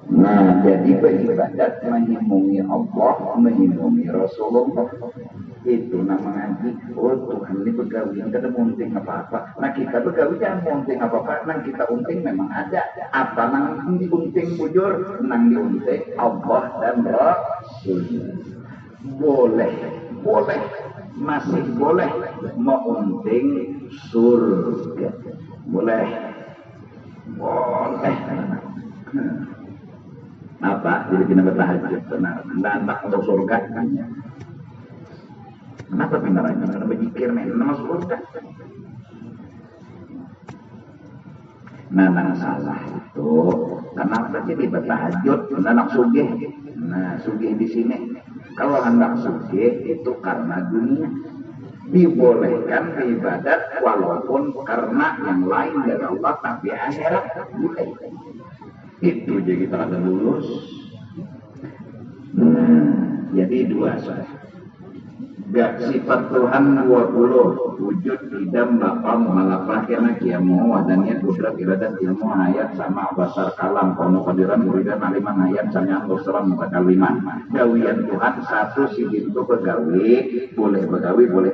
nah jadi beribadat menghimpungi Allah menghimpungi Rasulullah itu nama ngaji oh Tuhan ini begawi kada munting apa-apa nah kita begawi jangan munting apa-apa nang kita unting memang ada apa nang diunting bujur nang diunting Allah dan Rasul boleh masih boleh mengunting surga boleh apa jadi kita bertahajud benar nantak untuk surga kenapa pindarannya karena berzikir nih nama surga nah nang salah itu kenapa jadi bertahajud anak sugih nah sugih di sini kalau hendak sugih itu karena dunia dibolehkan ibadat walaupun karena yang lain dari Allah tapi akhirat boleh. Itu jadi kita ada lulus. Jadi dua saja. Gak sifat Tuhan 20 wujud idam maqam malafah kena kiamu wadannya kudrat iradat ilmu hayat sama basar kalam kono kadiran muridan aliman hayat sanya anggosalam mutakaliman gawian Tuhan satu sijin itu begawi boleh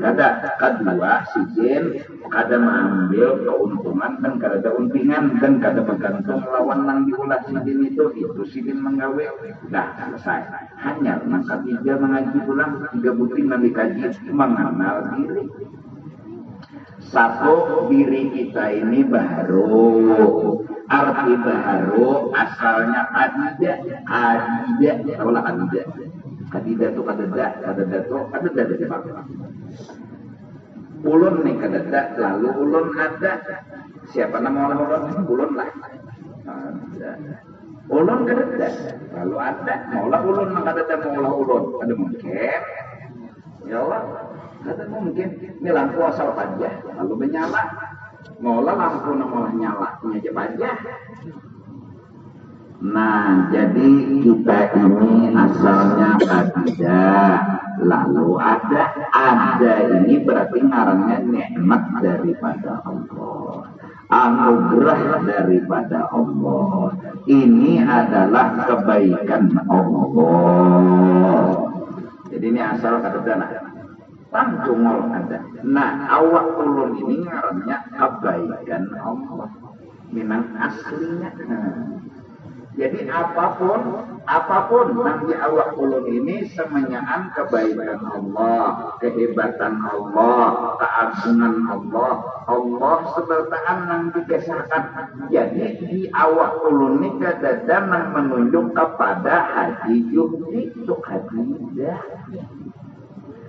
kada kedua sijin kada mengambil keuntungan dan kada untingan dan kada bergantung lawan nang diulah sijin itu sijin menggawe nah selesai hanya maka tiga mengaji pulang 3 butir nanti mengenal diri. Satu, diri kita ini baru. Arti baru asalnya adidah. Taulah adidah. Adidah itu kadada dari mana? Ulun nih kadada, lalu ulun ada. Siapa nama orang ulun? Ulun lah. Ulun kadada, lalu ada. Maulah ulun, kadada maulah ulun. Ada mungkin. Ya Allah, ada mungkin ini lampu asal pajah lalu menyala, maulah lampu malah nyala aja pajah. Nah, jadi kita ini asalnya tidak, lalu ada ini berarti ngarannya nikmat daripada Allah, anugerah daripada Allah. Ini adalah kebaikan Allah. Jadi ini asal kata dana tangcungol ada. Nah awak ulun ini ngarannya kebaikan Allah minang aslinya. Jadi apapun nanti awak ulun ini semenyaan kebaikan Allah, kehebatan Allah, keagungan Allah sebertaan nang dikesahkan. Jadi di awak ulun ini kadang menunjuk kepada Haji Juhdi itu hadidah.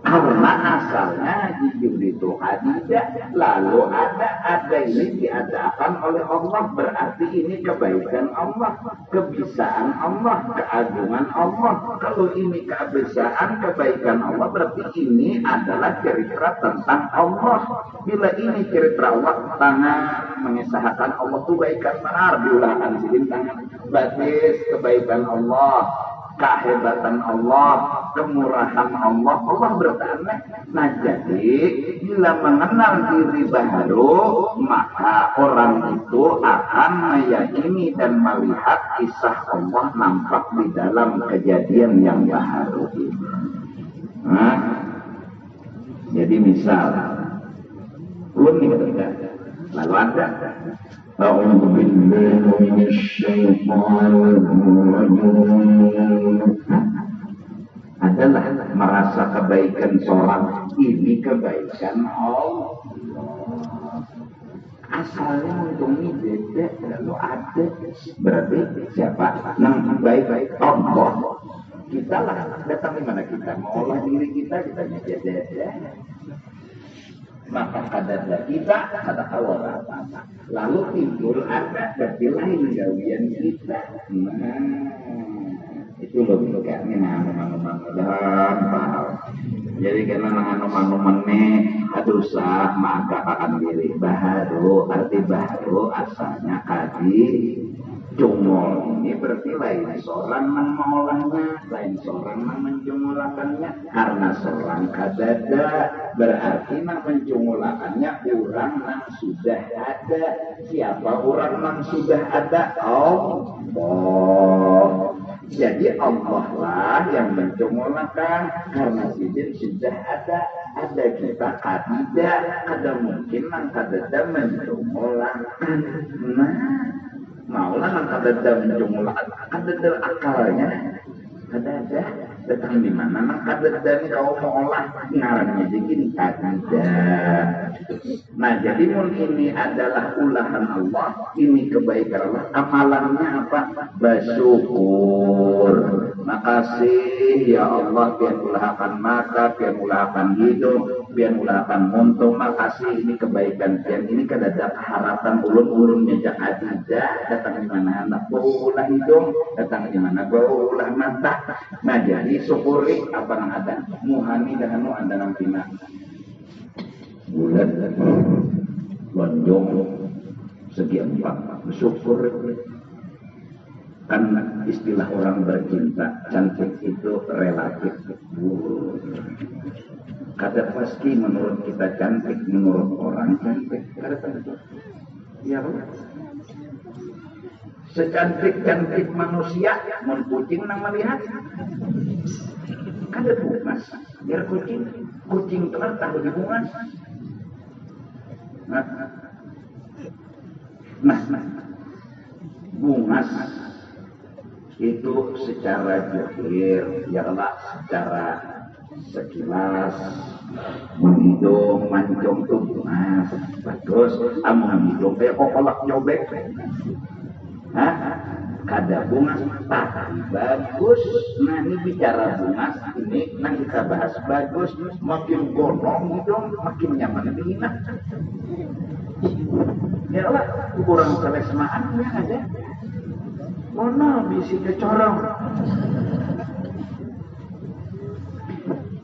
Karena asalnya Haji Juhdi itu hadidah, lalu ada ini diadakan oleh Allah, berarti ini kebaikan Allah, kebisaan Allah, keagungan Allah. Kalau ini keabisaan, kebaikan Allah, berarti ini adalah cerita tentang Allah. Bila ini cerita Allah, tangan mengesahkan Allah itu kebaikan benar, diulahkan sidin tangan batis kebaikan Allah, kehebatan Allah, kemurahan Allah, Allah bertanya. Nah jadi bila mengenal diri baru, maka orang itu akan meyakini dan melihat kisah Allah nampak di dalam kejadian yang baru ini. Nah, jadi misal ini lalu ada أعوذ بالله من الشيطان الرجيم. Adalah merasa kebaikan seorang ini kebaikan Allah. Asalnya untuk ini beda, lalu ada. Berarti siapa? Yang baik-baik Allah. Kita lah datang di mana kita mau olah diri kita nyajada. Maka kadar kita ada awal apa lalu timbul ada dari lain gawian kita. Itu loh kayaknya nganu-nganu dan paham. Jadi karena nganu-nganu adusah maka akan diri baru, arti baru asalnya kadi jumol ini berarti lain seorang mengolahnya, lain seorang menjumulakannya. Karena seorang kadada berarti menjumulakannya orang yang sudah ada. Siapa orang yang sudah ada? Allah. Jadi Allah lah yang menjumulakan. Karena sidin sudah ada kita tidak ada mungkin yang kadada menjumulakan. Maulah kan kadada menjumulakan, kadada akalnya, kadada datang di mana? Nang kadada ini kau mau olah ngarannya jadi kadada. Nah jadi ini adalah ulahan Allah, ini kebaikan Allah. Amalannya apa? Bersyukur. Makasih ya Allah, biar ulahkan mata, biar ulahkan hidup, biar ulahkan untung. Makasih ini kebaikan, biar ini kadada harapan ulun-ulunnya jangan ada. Datang di mana anak bau ulah hidung, datang di mana bau ulah mata. Nah jadi syukuri apa yang ada. Muhani dengan anda nanti bulat lonjong segi empat, bersyukur. Kan istilah orang bercinta, cantik itu relatif. Kata pasti menurut kita cantik, menurut orang cantik. Ya, secantik-cantik manusia, mun kucing nang melihat. Kada bungas, biar kucing telah tahu di bungas. Nah, bungas itu secara zahir, yalah secara sekilas menghidung mancung tuh bungas bagus, amun hidung kayak kokolak cobek. Kada bungas tapi bagus. Nah ini bicara bungas ini, nah kita bahas bagus. Makin gondong hidung makin nyaman dihina. Ya Allah, kurang selesmaan ya aja. Mana bisi kecorong.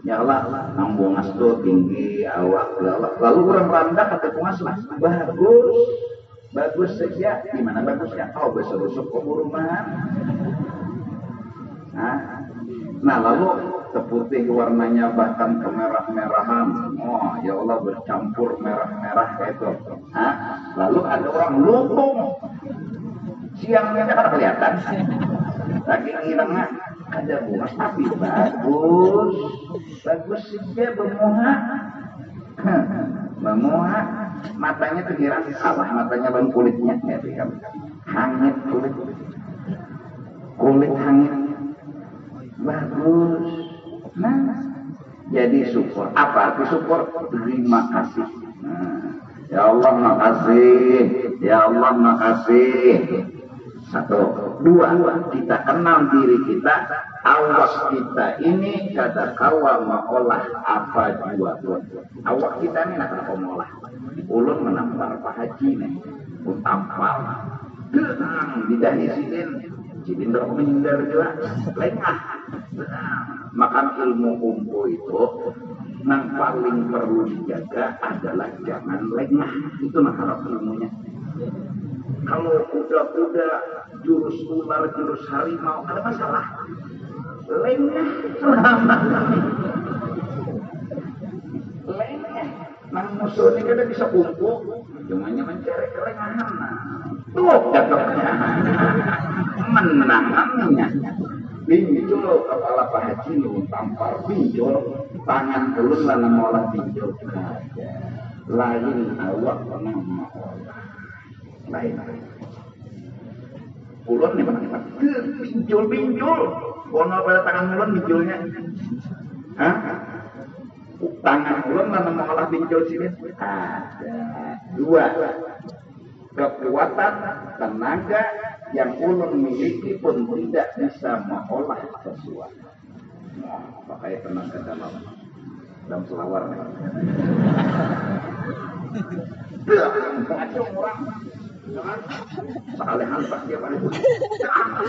Ya Allah, nang bungas tuh tinggi awak. Lalu kurang rendah kata bungas lah. Bagus saja. Gimana bagusnya? Oh, besar-besar keburuman. Nah, lalu keputih warnanya bahkan kemerah-merahan. Oh, ya Allah, bercampur merah-merah kayak itu. Lalu ada orang lutung. Siangnya kan kelihatan. Lagi ngirangnya ada bungas tapi bagus. Bagus saja bermuha. Memuat matanya terkira salah, matanya ban kulitnya ya, hangit kulit hangit bagus. Nah, jadi syukur. Apa arti syukur? Terima kasih. Ya Allah makasih, ya Allah makasih. Satu, dua, kita kenal diri kita. Awak kita ini kata kawa mengolah apa jua. Awak kita ini nak apa mengolah. Ulun menampar Pak Haji nih, tampar, denang didahisin, jadi dok menghindar juga, lengah. Makan ilmu umpu itu, yang paling perlu dijaga adalah jangan lengah. Itu nak harap ilmunya. Kalau kuda-kuda jurus ular, jurus harimau, ada masalah. Lengah. Nang musuh ini kada bisa kumpul, cumanya mencari kelengahan. Tuh cakepnya. Menangannya. Pinjol kepala Pak Haji lu tampar pinjol, tangan ulun lah nama olah pinjol. Lain awak nama olah. Lain. Ulun nih mana pinjol. Kono pada tangan ulun pinjolnya. Tangan ulun mana mengolah pinjol sini? Ada dua. Kekuatan tenaga yang ulun miliki pun tidak bisa mengolah sesuatu. Pakai tenaga dalam selawar. Ngacung orang. Sekali hantar dia balik.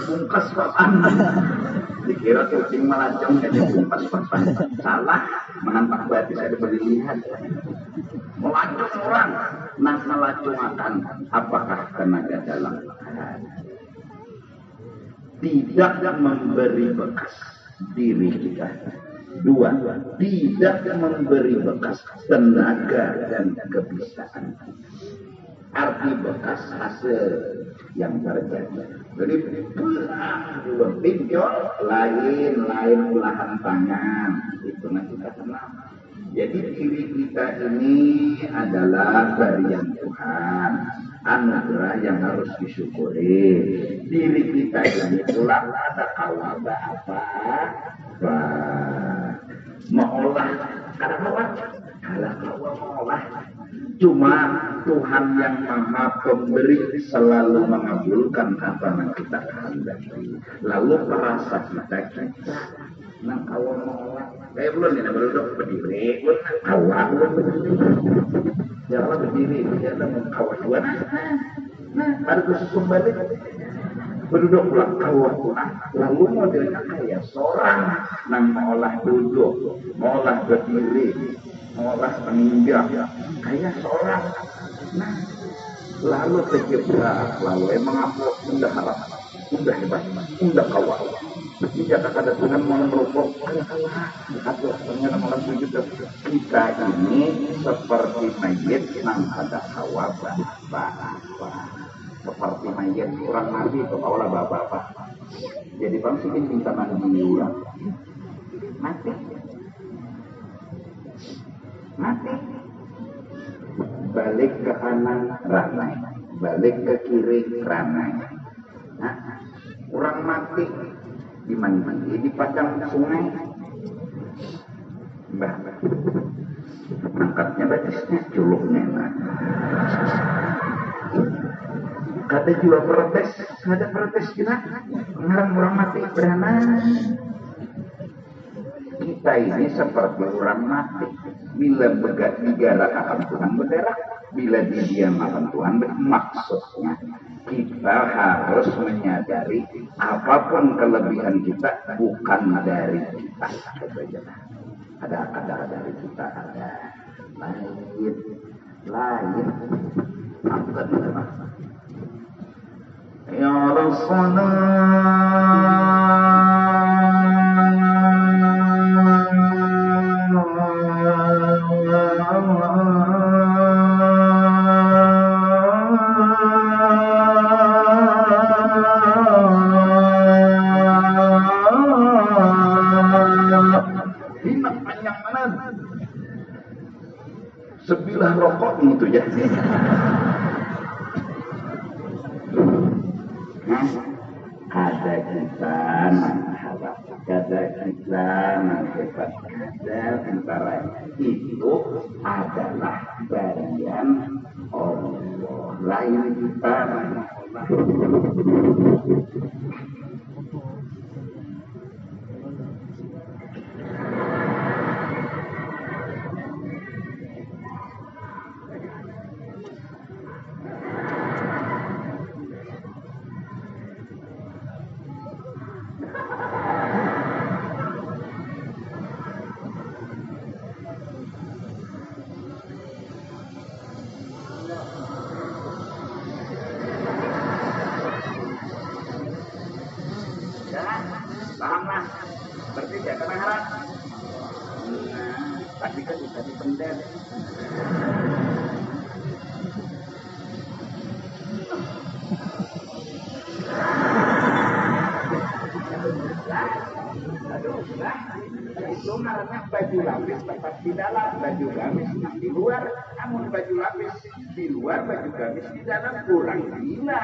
Bungkas papan. Dikira kucing melacong jadi bungkas papan. Salah, menampak berarti saya diberi lihat. Melacong orang, nah melacong akan apakah tenaga dalam tidak memberi bekas diri kita. Dua, tidak memberi bekas tenaga dan kebisaan. Arti bekas hasil yang terjadi. Jadi pulang pinjol lain ulahan tangan itu nanti kita kenal. Jadi diri kita ini adalah berian Tuhan, anugerah yang harus disyukuri. Diri kita ini pula ada kawaba apa? Mengolah kalau mengolah. Cuma Tuhan yang Maha Pemberi selalu mengabulkan apa yang kita kehendaki. Lalu perasa kita nang awal mengolah. Kayak belum ini baru berdiri, awal jangan berdiri, dia mau kawat dua. Nah, ada khusus kembali. Berduduk pulang kawat Tuhan. Lalu modelnya kayak seorang nang mengolah duduk, mengolah berdiri. olah peninggal kayak seorang. Nah, lalu terjebak, lalu emang apa? Udah harap, udah hebat, udah kawal. Jika ada Tuhan mau merokok, atau ternyata malam sujud. Kita ini seperti mayit yang ada hawa bapak. Seperti mayit orang mati itu kaulah bapak. Jadi bangsa ini minta mandi ulang. Mati. Balik ke kanan ramai, balik ke kiri ramai. Nah, orang mati di mandi di padang sungai. Mbah, angkatnya batasnya culuknya. Kata jiwa protes, ada protes kita. Ngarang orang mati beranak. Kita ini seperti orang mati. Bila digara akan Tuhan berderah, bila didiam akan Tuhan maksudnya kita harus menyadari apapun kelebihan kita bukan dari kita. Ada dari kita, ada lain. Bukan apa? Ya sebilah rokok itu ya. Ada kita hebat, ada kita hebat, ada antara itu adalah bagian Allah. Lain kita pahamlah berarti tidak kena harap. Tadi kan bisa dipendek. Itu namanya baju lapis tetap di dalam, baju gamis di luar. Namun baju lapis di luar, baju gamis di dalam kurang gila.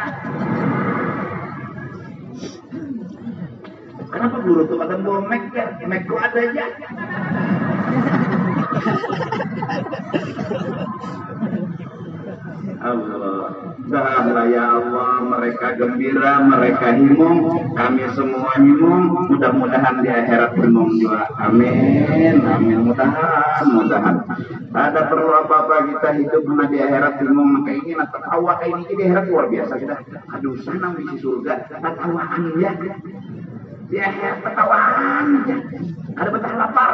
Kenapa guru tuh kata bawa Mac ya? Mac kok ada aja. Allah, dahlah ya Allah, mereka gembira, mereka himung, kami semua himung, mudah-mudahan di akhirat himung juga. Amin, amin, mudahan. Ada perlu apa-apa kita hidup di akhirat himung, maka ini tertawa ini di akhirat luar biasa kita. Aduh, senang di surga, tertawaan ya. Di akhirat tertawaan ya. Ada betah lapar,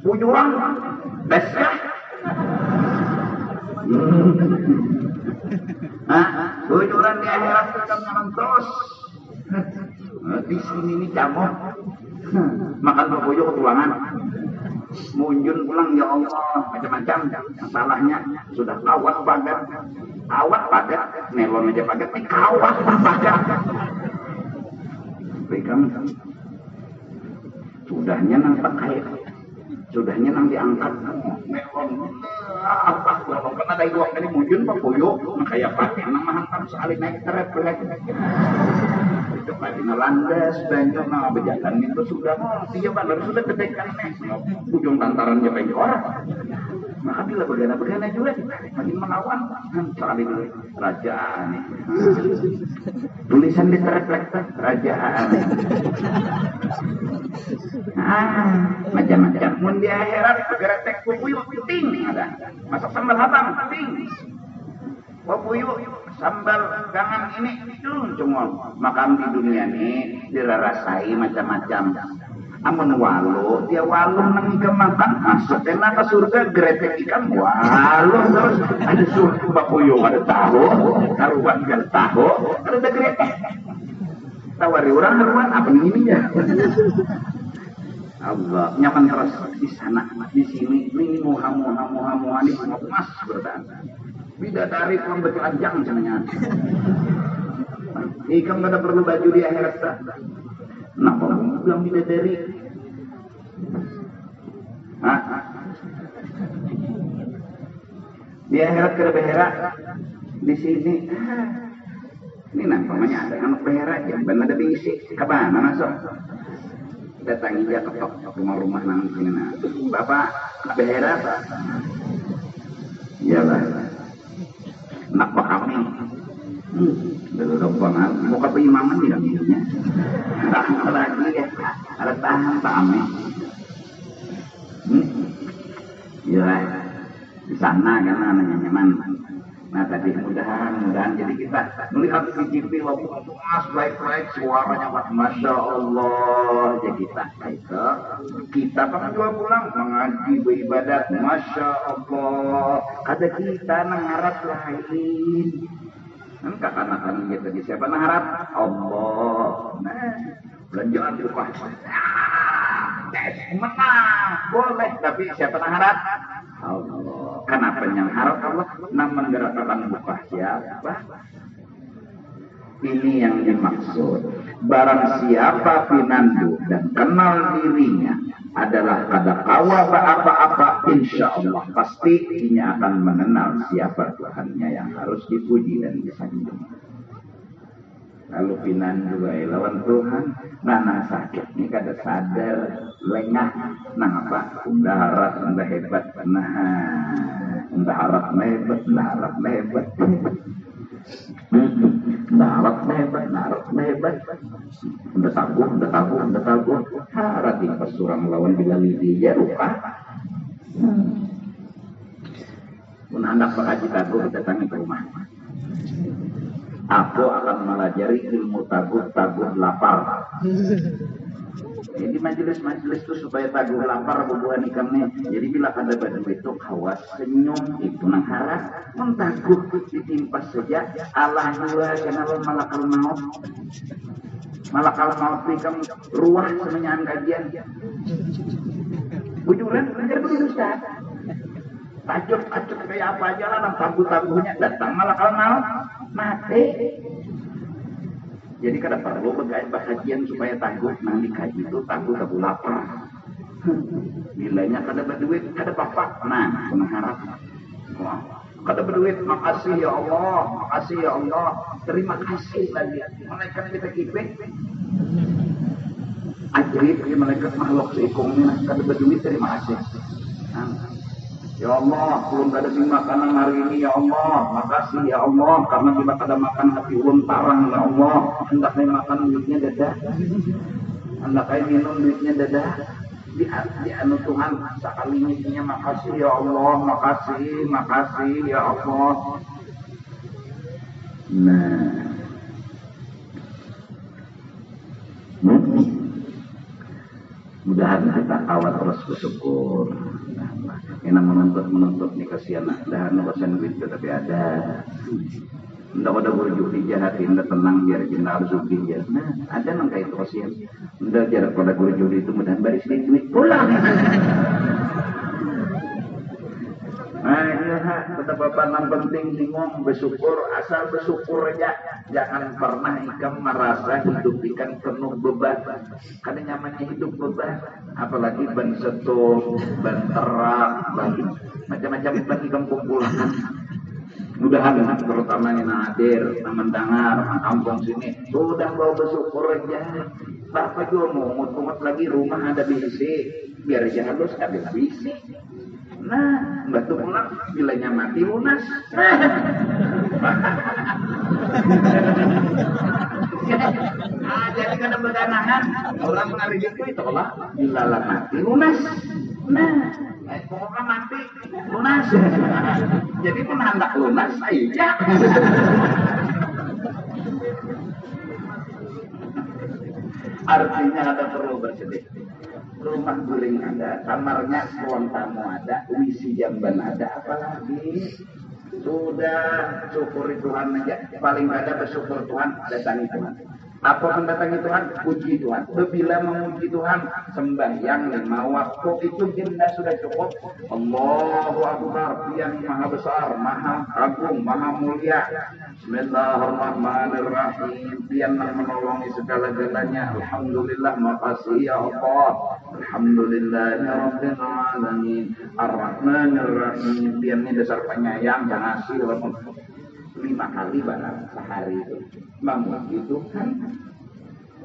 bujuan, besar. Bujuran di akhirat tetap terus. Di sini ini camuk, makan berbojo ketulangan. Munjun pulang ya Allah, macam-macam masalahnya. Sudah awat pagar, nelon aja pagar, ini kawat pagar. Berikan, sudahnya nampak kayak, sudahnya nang diangkat. Nelon, apa? Kalau kan ada dua kali munjun pak boyo, kayak pakai nama hantam sekali naik terep lagi. Itu kali landas banyak nama bejalan itu sudah tiga balar sudah kedekan ujung tantarannya banyak orang. Maka bila begana juga makin melawan sekali dulu kerajaan. Tulisan di reflektor kerajaan. Macam-macam. Mun di akhirat segera tek puyuh ting ada. Masak sambal habang ting. Puyuh sambal gangan ini itu cuma makan di dunia ini dirasai macam-macam. Amun walu, dia walu nang ikan makan masuk enak ke surga gretek ikan walu terus ada surga bakuyung ada tahu, karuan kan tahu, ada gretek. Tawari orang karuan apa ini ya? Allah nyaman terus di sana di sini ini muhamu anis mas bertahan. Bidadari pun bertelanjang sebenarnya. Ikan gak ada perlu baju di akhirat tak. Kenapa kamu bilang bidadari? Hah? Di akhirat kada behera, di sini. Ini namanya ada anak behera yang benar ada bisi. Kapan masuk? Datangi dia ketok rumah-rumah nang sini. Bapak behera pak? Iyalah. Nak pak kami. Dulu rompangan, mau ke imaman tidak minumnya. Tak lagi ya, ada tahan kami. Ya, di sana kan anaknya nyaman. Nah tadi mudahan jadi kita melihat CCTV mas baik-baik suaranya masya Allah jadi kita pernah jual pulang mengaji beribadat masya Allah ada kita nangharap lain kan kakak-kakak gitu di siapa nangharap Allah nah belanjaan buka menang boleh tapi siapa nangharap Allah. Kenapa yang harap Allah namun gerakan buka siapa? Ini yang dimaksud. Barang siapa pinandu dan kenal dirinya adalah kada kawa apa-apa, insya Allah pasti dia akan mengenal siapa Tuhannya yang harus dipuji dan disanjung. Lalu pinandu lawan Tuhan, nana sakit ini kada sadar lengah, nah apa? Udah harap, udah hebat, udah harap hebat, udah taguh, harap di pas surang lawan bila lidi ya lupa. Pun anak pakaji taguh kita tangi ke rumah. Aku akan melajari ilmu taguh lapar. Jadi majelis-majelis itu supaya taguh lapar bubuhan ikannya. Jadi bila ada badan itu kawas senyum itu nang harap mentaguh ditimpas saja Allah dua kenal malakal maut. Malakal maut ikam ruah semenyan kajian. Bujuran belajar begitu Ustaz. Tajuk kayak apa aja lah nang taguh-taguhnya datang malakal maut mati. Jadi kada perlu bahagian supaya taguh nang dikaji itu taguh lapar. Bilanya kada berduit, kada bapak. Nah, harap. Kada berduit, makasih ya Allah. Terima kasih lagi. Malaikat kita kipik. Ajaib ya malaikat makhluk seikumnya kada berduit terima kasih. Ya Allah, belum ada sing makanan hari ini ya Allah. Makasih ya Allah karena kita kada makan hati ulun tarang ya Allah. Hendaknya makan duitnya dadah. Hendaknya minum duitnya dadah. Di anu Tuhan sekali ini makasih ya Allah, makasih ya Allah. Nah. Mudahan kita awal terus bersyukur. Yang menuntut nih kasihan dah nubasan duit tetapi ada. Ndak ada berjuang jahat, ndak tenang biar jenah rezeki dia. Nah, ada nang kait kasihan. Ndak jarak pada berjuang itu mudahan baris duit pulang. Kata bapak yang penting bingung bersyukur, asal bersyukur aja. Jangan pernah ikam merasa hidup ikan penuh beban. Karena nyamannya hidup beban. Apalagi ban setul, ban terak, macam-macam ban ikam kumpulkan. Mudahan terutama yang hadir, mendengar, kampung sini sudah bawa bersyukur aja. Bapak juga mau muat lagi rumah ada bisi, biar aja halus ada bisi. Nah, batu pulang bilanya mati lunas. Jadi kada berdanangan orang mengalir itu lah bila mati lunas. Nah, pokoknya mati lunas. Jadi pun hendak lunas aja. Artinya ada perlu bersedih. rumah guling ada, kamarnya ruang tamu ada, WC jamban ada, apalagi sudah syukuri Tuhan aja. Paling ada bersyukur Tuhan, datangi Tuhan. Apa mendatangi Tuhan? Puji Tuhan. Bila memuji Tuhan, sembahyang 5 waktu itu benda sudah cukup. Allahu Akbar, yang maha besar, maha agung, maha mulia. Bismillahirrahmanirrahim. Dia menolongi segala-galanya. Alhamdulillah, makasih ya Allah. Alhamdulillahirabbil alamin. Ar-Rahmanirrahim. Dia ini dasar penyayang dan ngasih 5 kali barang sehari itu. Memuji Tuhan.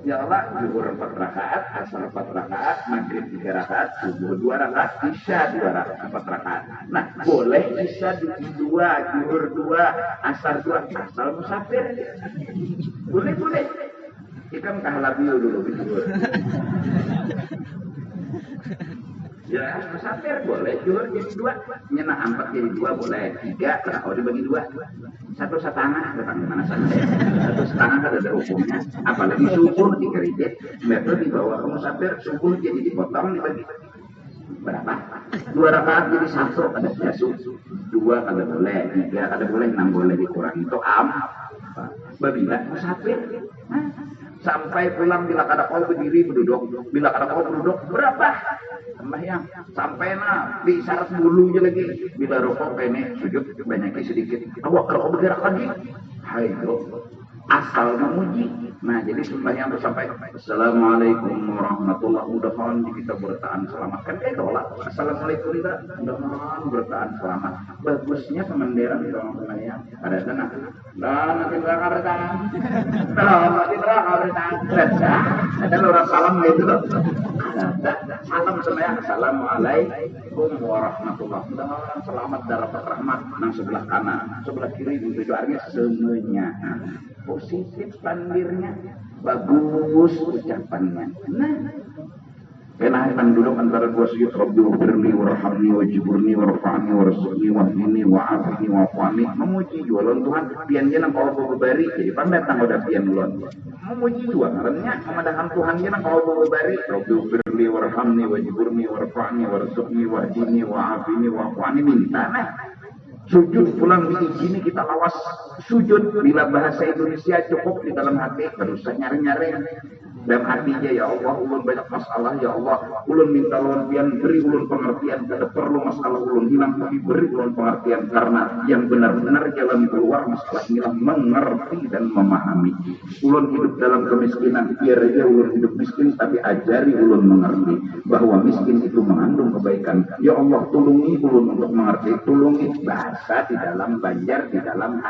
Ya Allah, zuhur 4 rakaat, asar 4 rakaat, maghrib 3 rakaat, subuh 2 rakaat, isya 2 rakaat, 4 rakaat. Nah, boleh isya 2, zuhur 2, asar 2, asal musafir. Boleh. Ikam kahlabiu dulu gitu. Ya, musafir boleh, zuhur jadi 2, nyenah 4 jadi 2 boleh, 3 kalau dibagi 2. 1,5 datang mana saja. 1,5 ada hukumnya. Apalagi subuh dikredit, mereka dibawa ke musafir, subuh jadi dipotong dibagi berapa? 2 rakaat jadi 1 ada jasu. 2 kada boleh, 3 kada boleh, 6 boleh dikurangi. Itu babila musafir. Sampai pulang bila kada kau berdiri berduduk, bila kada kau berduduk berapa? Sembahyang sampai di syarat bulunya lagi. Bila rokok kene sujud banyaknya sedikit. Awak kalau bergerak lagi, hayo asal memuji. Nah jadi sembahyang sampai Assalamualaikum warahmatullahi wabarakatuh. Kita bertahan selamat kan tolak. Assalamualaikum mudah-mudahan bertahan selamat. Bagusnya kemenderan di dalam sembahyang ada tenang. Dan nanti berangkat bertahan. Nanti berangkat bertahan. Ada orang salam gitu. Salam sembahyang. Assalamualaikum warahmatullahi wabarakatuh. Selamat dapat rahmat. Nang sebelah kanan, sebelah kiri itu artinya semuanya. Positif pandirnya, bagus ucapannya. Nah, kenahan duduk antara dua sujud. Rabbighfirli warhamni wajburni warfa'ni warzuqni wahdini wa'afini wa'afani. Memuji jualan Tuhan, piannya nang kau bebari, jadi pandai tang udah pian ulon. Memuji jualannya, memandangkan Tuhannya nang kau bebari. Rabbighfirli warhamni wajburni warfa'ni warzuqni wahdini wa'afini wa'afani. Minta nah. Sujud pulang diizini kita lawas sujud bila bahasa Indonesia cukup di dalam hati, terus nyari-nyari dalam hatinya. Ya Allah, ulun banyak masalah, ya Allah, ulun minta lawan pian beri ulun pengertian, kada perlu masalah ulun hilang tapi beri ulun pengertian, karena yang benar-benar jalan keluar masalah inilah mengerti dan memahami. Ulun hidup dalam kemiskinan, biar aja ulun hidup miskin tapi ajari ulun mengerti bahwa miskin itu mengandung kebaikan. Ya Allah, tulungi ulun untuk mengerti, tulungi bahasa di dalam Banjar, di dalam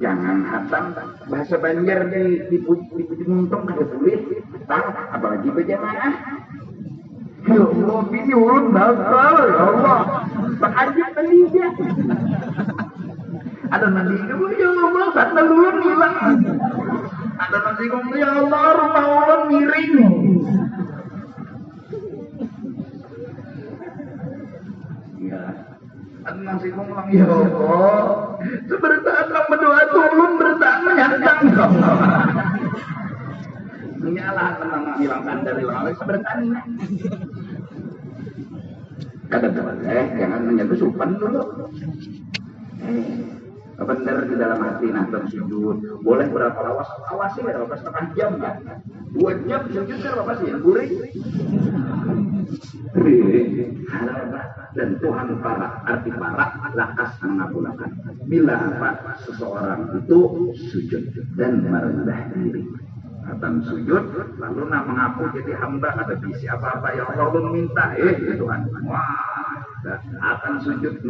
jangan hatam bahasa Banjar dipuji muntung kada boleh, apalagi berjamaah. Ya Allah, ini ulun nakal, ya Allah. Berajib tadi dia. Ada nanti kamu ya Allah, karena ulun hilang. Ada nanti kamu ya Allah, rumah ulun miring. Ya. Nasi ngomong ya Allah, sebertaan lang berdoa tulun bertaan menyantang. Menyalah tenang hilangkan dari lalai sebertaan ini. Kada boleh, jangan menyentuh supan dulu. Benar di dalam hati nahtar sujud. Boleh berapa lawas? Awasi ya, berapa setengah jam ya? 2 jam sujud kan apa sih? Gurih. Dan Tuhan parah, arti parah lakas mengabulkan. Bila apa seseorang itu sujud dan merendah diri, akan sujud lalu mengaku jadi hamba, ada bisi apa-apa ya Allah lu minta Tuhan. Wah, akan sujud,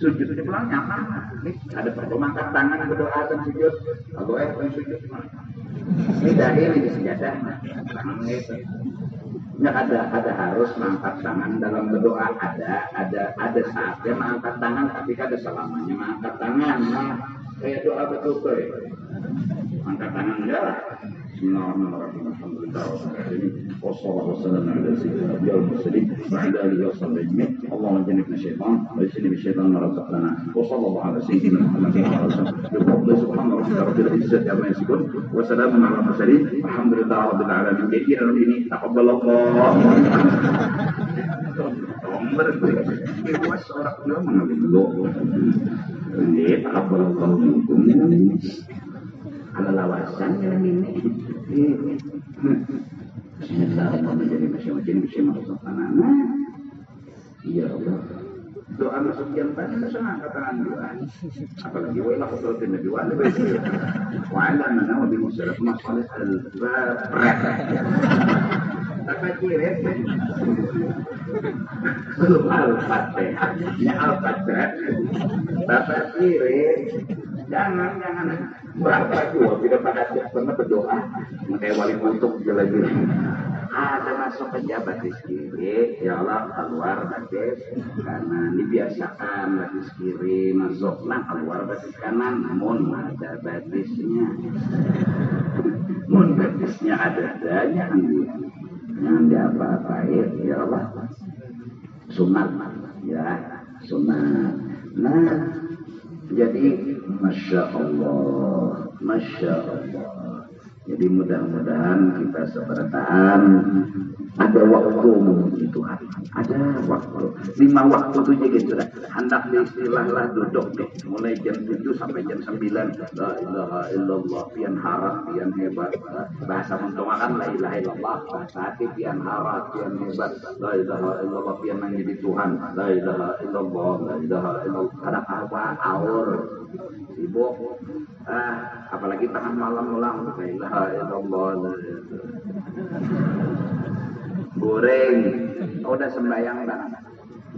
sujud itu pulang nyaman. Nih ada perlu angkat tangan berdoa akan sujud. Kalau sujud ini dahi ini sejadah, tangan itu. Nggak ada harus mengangkat tangan dalam berdoa, ada saatnya mengangkat tangan tapi ada selamanya mengangkat tangan. Kayak doa betul angkat tangan enggak lah. Bismillahirrahmanirrahim. Alhamdulillah wassalatu wassalamu ala sayyidina nabiyil mursalin wa ala alihi wa sahbihi ajma'in. Allahumma jannibna syaitan wa jannibna syaitan ma razaqtana. Wa sallallahu ala sayyidina Muhammadin wa ala alihi subhana rabbika rabbil izzati amma yasifun wa salamun ala mursalin. Alhamdulillah rabbil alamin. Jadi ini taqabbalallah. Buat seorang tua mengambil ini taqabbalallah minkum. Ala lawasan yang ini. Bismillahirrahmanirrahim. Bismillahirrahmanirrahim. Ya Allah. Doa masuk jam tadi itu sangat katakan doa. Apalagi wa ila qudratin nabi wa ala wa ala mana wa bi musallafuna salih al-bab. Apa kirim? Belum al-fatihah. Ya al-fatihah. Bapak kirim. Jangan berapa juga tidak pada pernah berdoa kayak wali untuk lagi ada masuk pejabat di kiri ya Allah keluar batis kanan dibiasakan batis kiri masuk nah keluar batis kanan namun ada batisnya ada jangan diapa-apain ya Allah sunat ya sunat nah jadi Masya Allah. Jadi mudah-mudahan kita sebertaan ada waktu memuji Tuhan. Ada waktu. 5 waktu itu jadi sudah. Hendak diistilahlah duduk deh. Mulai jam 7 sampai jam 9. La ilaha illallah. Pian harap, pian hebat. Bahasa mentomakan la ilaha illallah. Bahasa hati pian harap, pian hebat. La ilaha illallah. Pian menjadi Tuhan. La ilaha illallah. La ilaha illallah. Ada apa? Aur. Sibuk. Apalagi tengah malam ulang. La ilaha illallah. Goreng, udah sembahyang dah.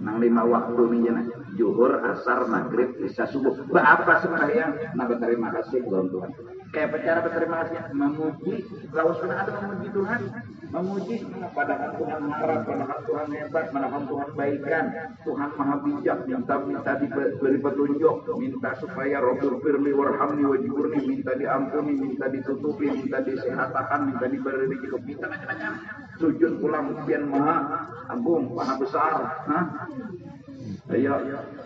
Nang 5 waktu nih Zuhur, asar, maghrib, isya, subuh. Berapa sembahyang? Nah berterima kasih Tuhan. Kayak cara berterima kasih, memuji. Kalau sudah ada memuji Tuhan, memuji padahal Tuhan marah, padahal Tuhan hebat, padahal Tuhan baikan, Tuhan maha bijak, minta diberi petunjuk, minta supaya Rabbil firli warhamni wajburni, minta diampuni, minta ditutupi, minta disehatakan, minta diberi rezeki, minta macam-macam. Sujud pulang pian maha agung, maha besar. Ayo,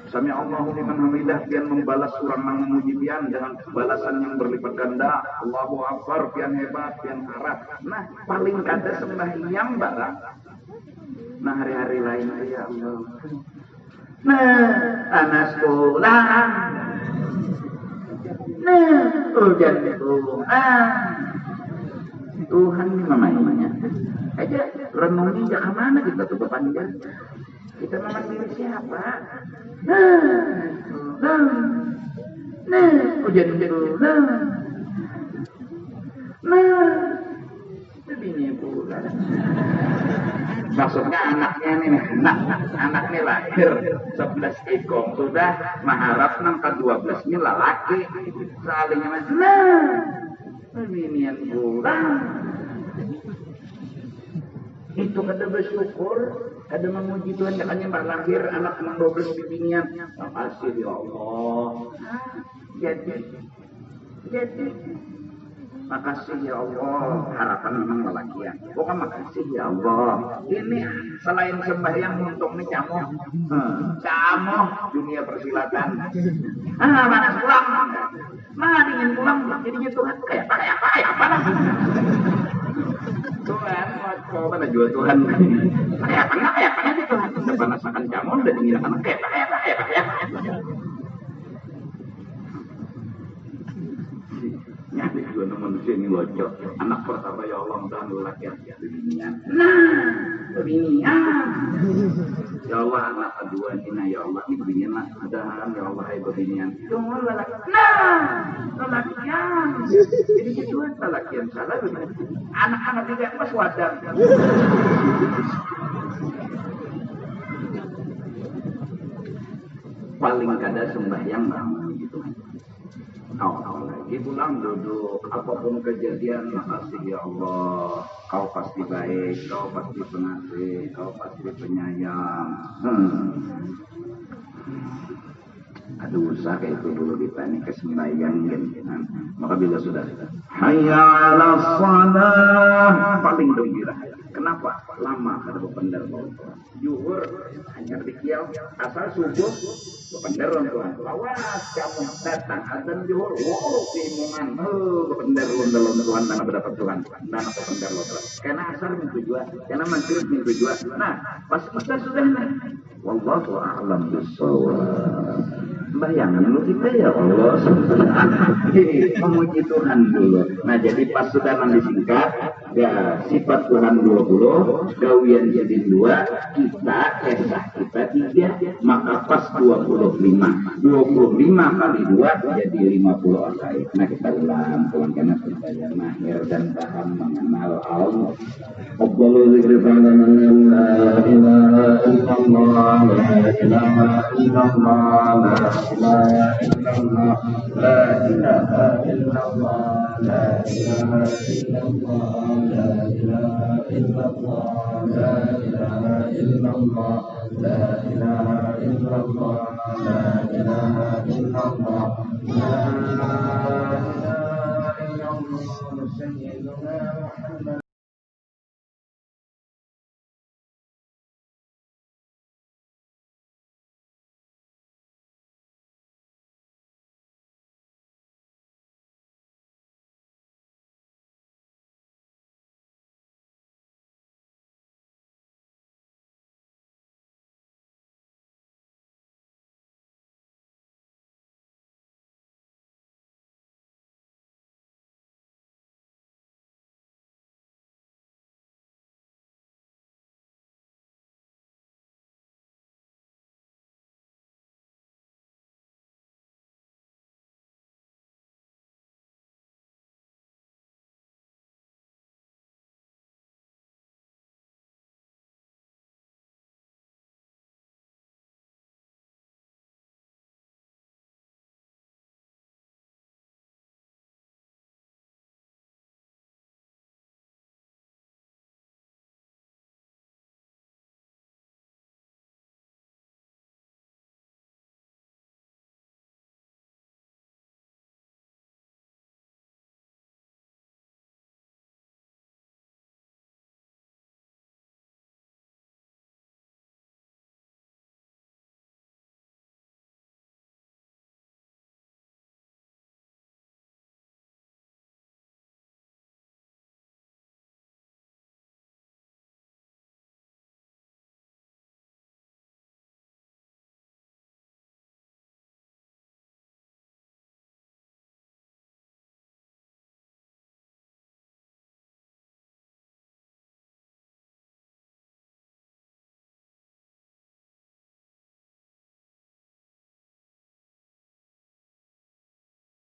sami Allahu liman hamidah pian membalas orang yang memuji pian dengan balasan yang berlipat ganda. Allahu akbar pian hebat, pian harap. Nah, paling kada sembahyang barang. Nah, hari-hari lain ya Allah. Nah, anas pulang. Nah, hujan Tuhan. Tuhan ini mamanya. Aja renungi jangan mana kita tuh bepanjang. Kita memanggil siapa? Hujan Tuhan. Begini pula. Maksudnya anaknya nih, anaknya lahir 11 ekor sudah mengharap nang ke-12 ini laki salingnya mas. Beginian pula. Itu kada bersyukur, kada memuji Tuhan, makanya mbak lahir anak 12 bibinian. Makasih ya Allah. Jadi makasih ya Allah, harapan memang lelakian. Bukan makasih ya Allah. Ini selain sembahyang untuk nih camoh dunia persilatan. Mana pulang? Mana ingin pulang? Jadinya Tuhan kayak apa lah. Tuhan, mau mana jual Tuhan? Kayak apa sih Tuhan? Depan masakan camoh dan ingin anak kayak apa. Nyari juga manusia ini locok. Anak pertama ya Allah mudah-mudahan laki-laki binian. Binian. Ya Allah anak kedua ini ya Allah ini binian lah. Mudah-mudahan ya Allah hai binian. Cuma lelakian. Jadi gitu lelakian salah benar. Anak-anak juga pas wadah. Paling kada sembahyang bangun gitu. Lagi pulang duduk, apapun kejadian, makasih ya Allah. Kau pasti baik, kau pasti pengasih, kau pasti penyayang. Ada dosa kayak itu dulu ditanya ke sembahyang gitu. Maka bila sudah hayya 'alas shalah paling gembira. Kenapa? Lama kada bener Zuhur hanya dikiau asal subuh bener Tuhan. Lawas kamu datang azan zuhur. Wow, timungan. Bener Tuhan dana berdapat Tuhan. Dana bener Tuhan. Karena asar minggu jua, karena maghrib minggu jua. Nah, pas kita sudah wallahu a'lam bissawab. Bayangan lu kita ya Allah memuji Tuhan dulu. Nah jadi pas sudah nanti singkat ya sifat Tuhan 20, gawian jadi 2, kita esah kita 3, maka pas 25 kali 2 jadi 50 asai. Nah kita ulang karena supaya mahir dan paham mengenal Allah. Afdhalu dzikri la ilaha illallah la ilaha illallah la ilaha illallah la ilaha illallah la ilaha illallah la ilaha illallah la ilaha illallah la ilaha illallah la ilaha illallah sayyiduna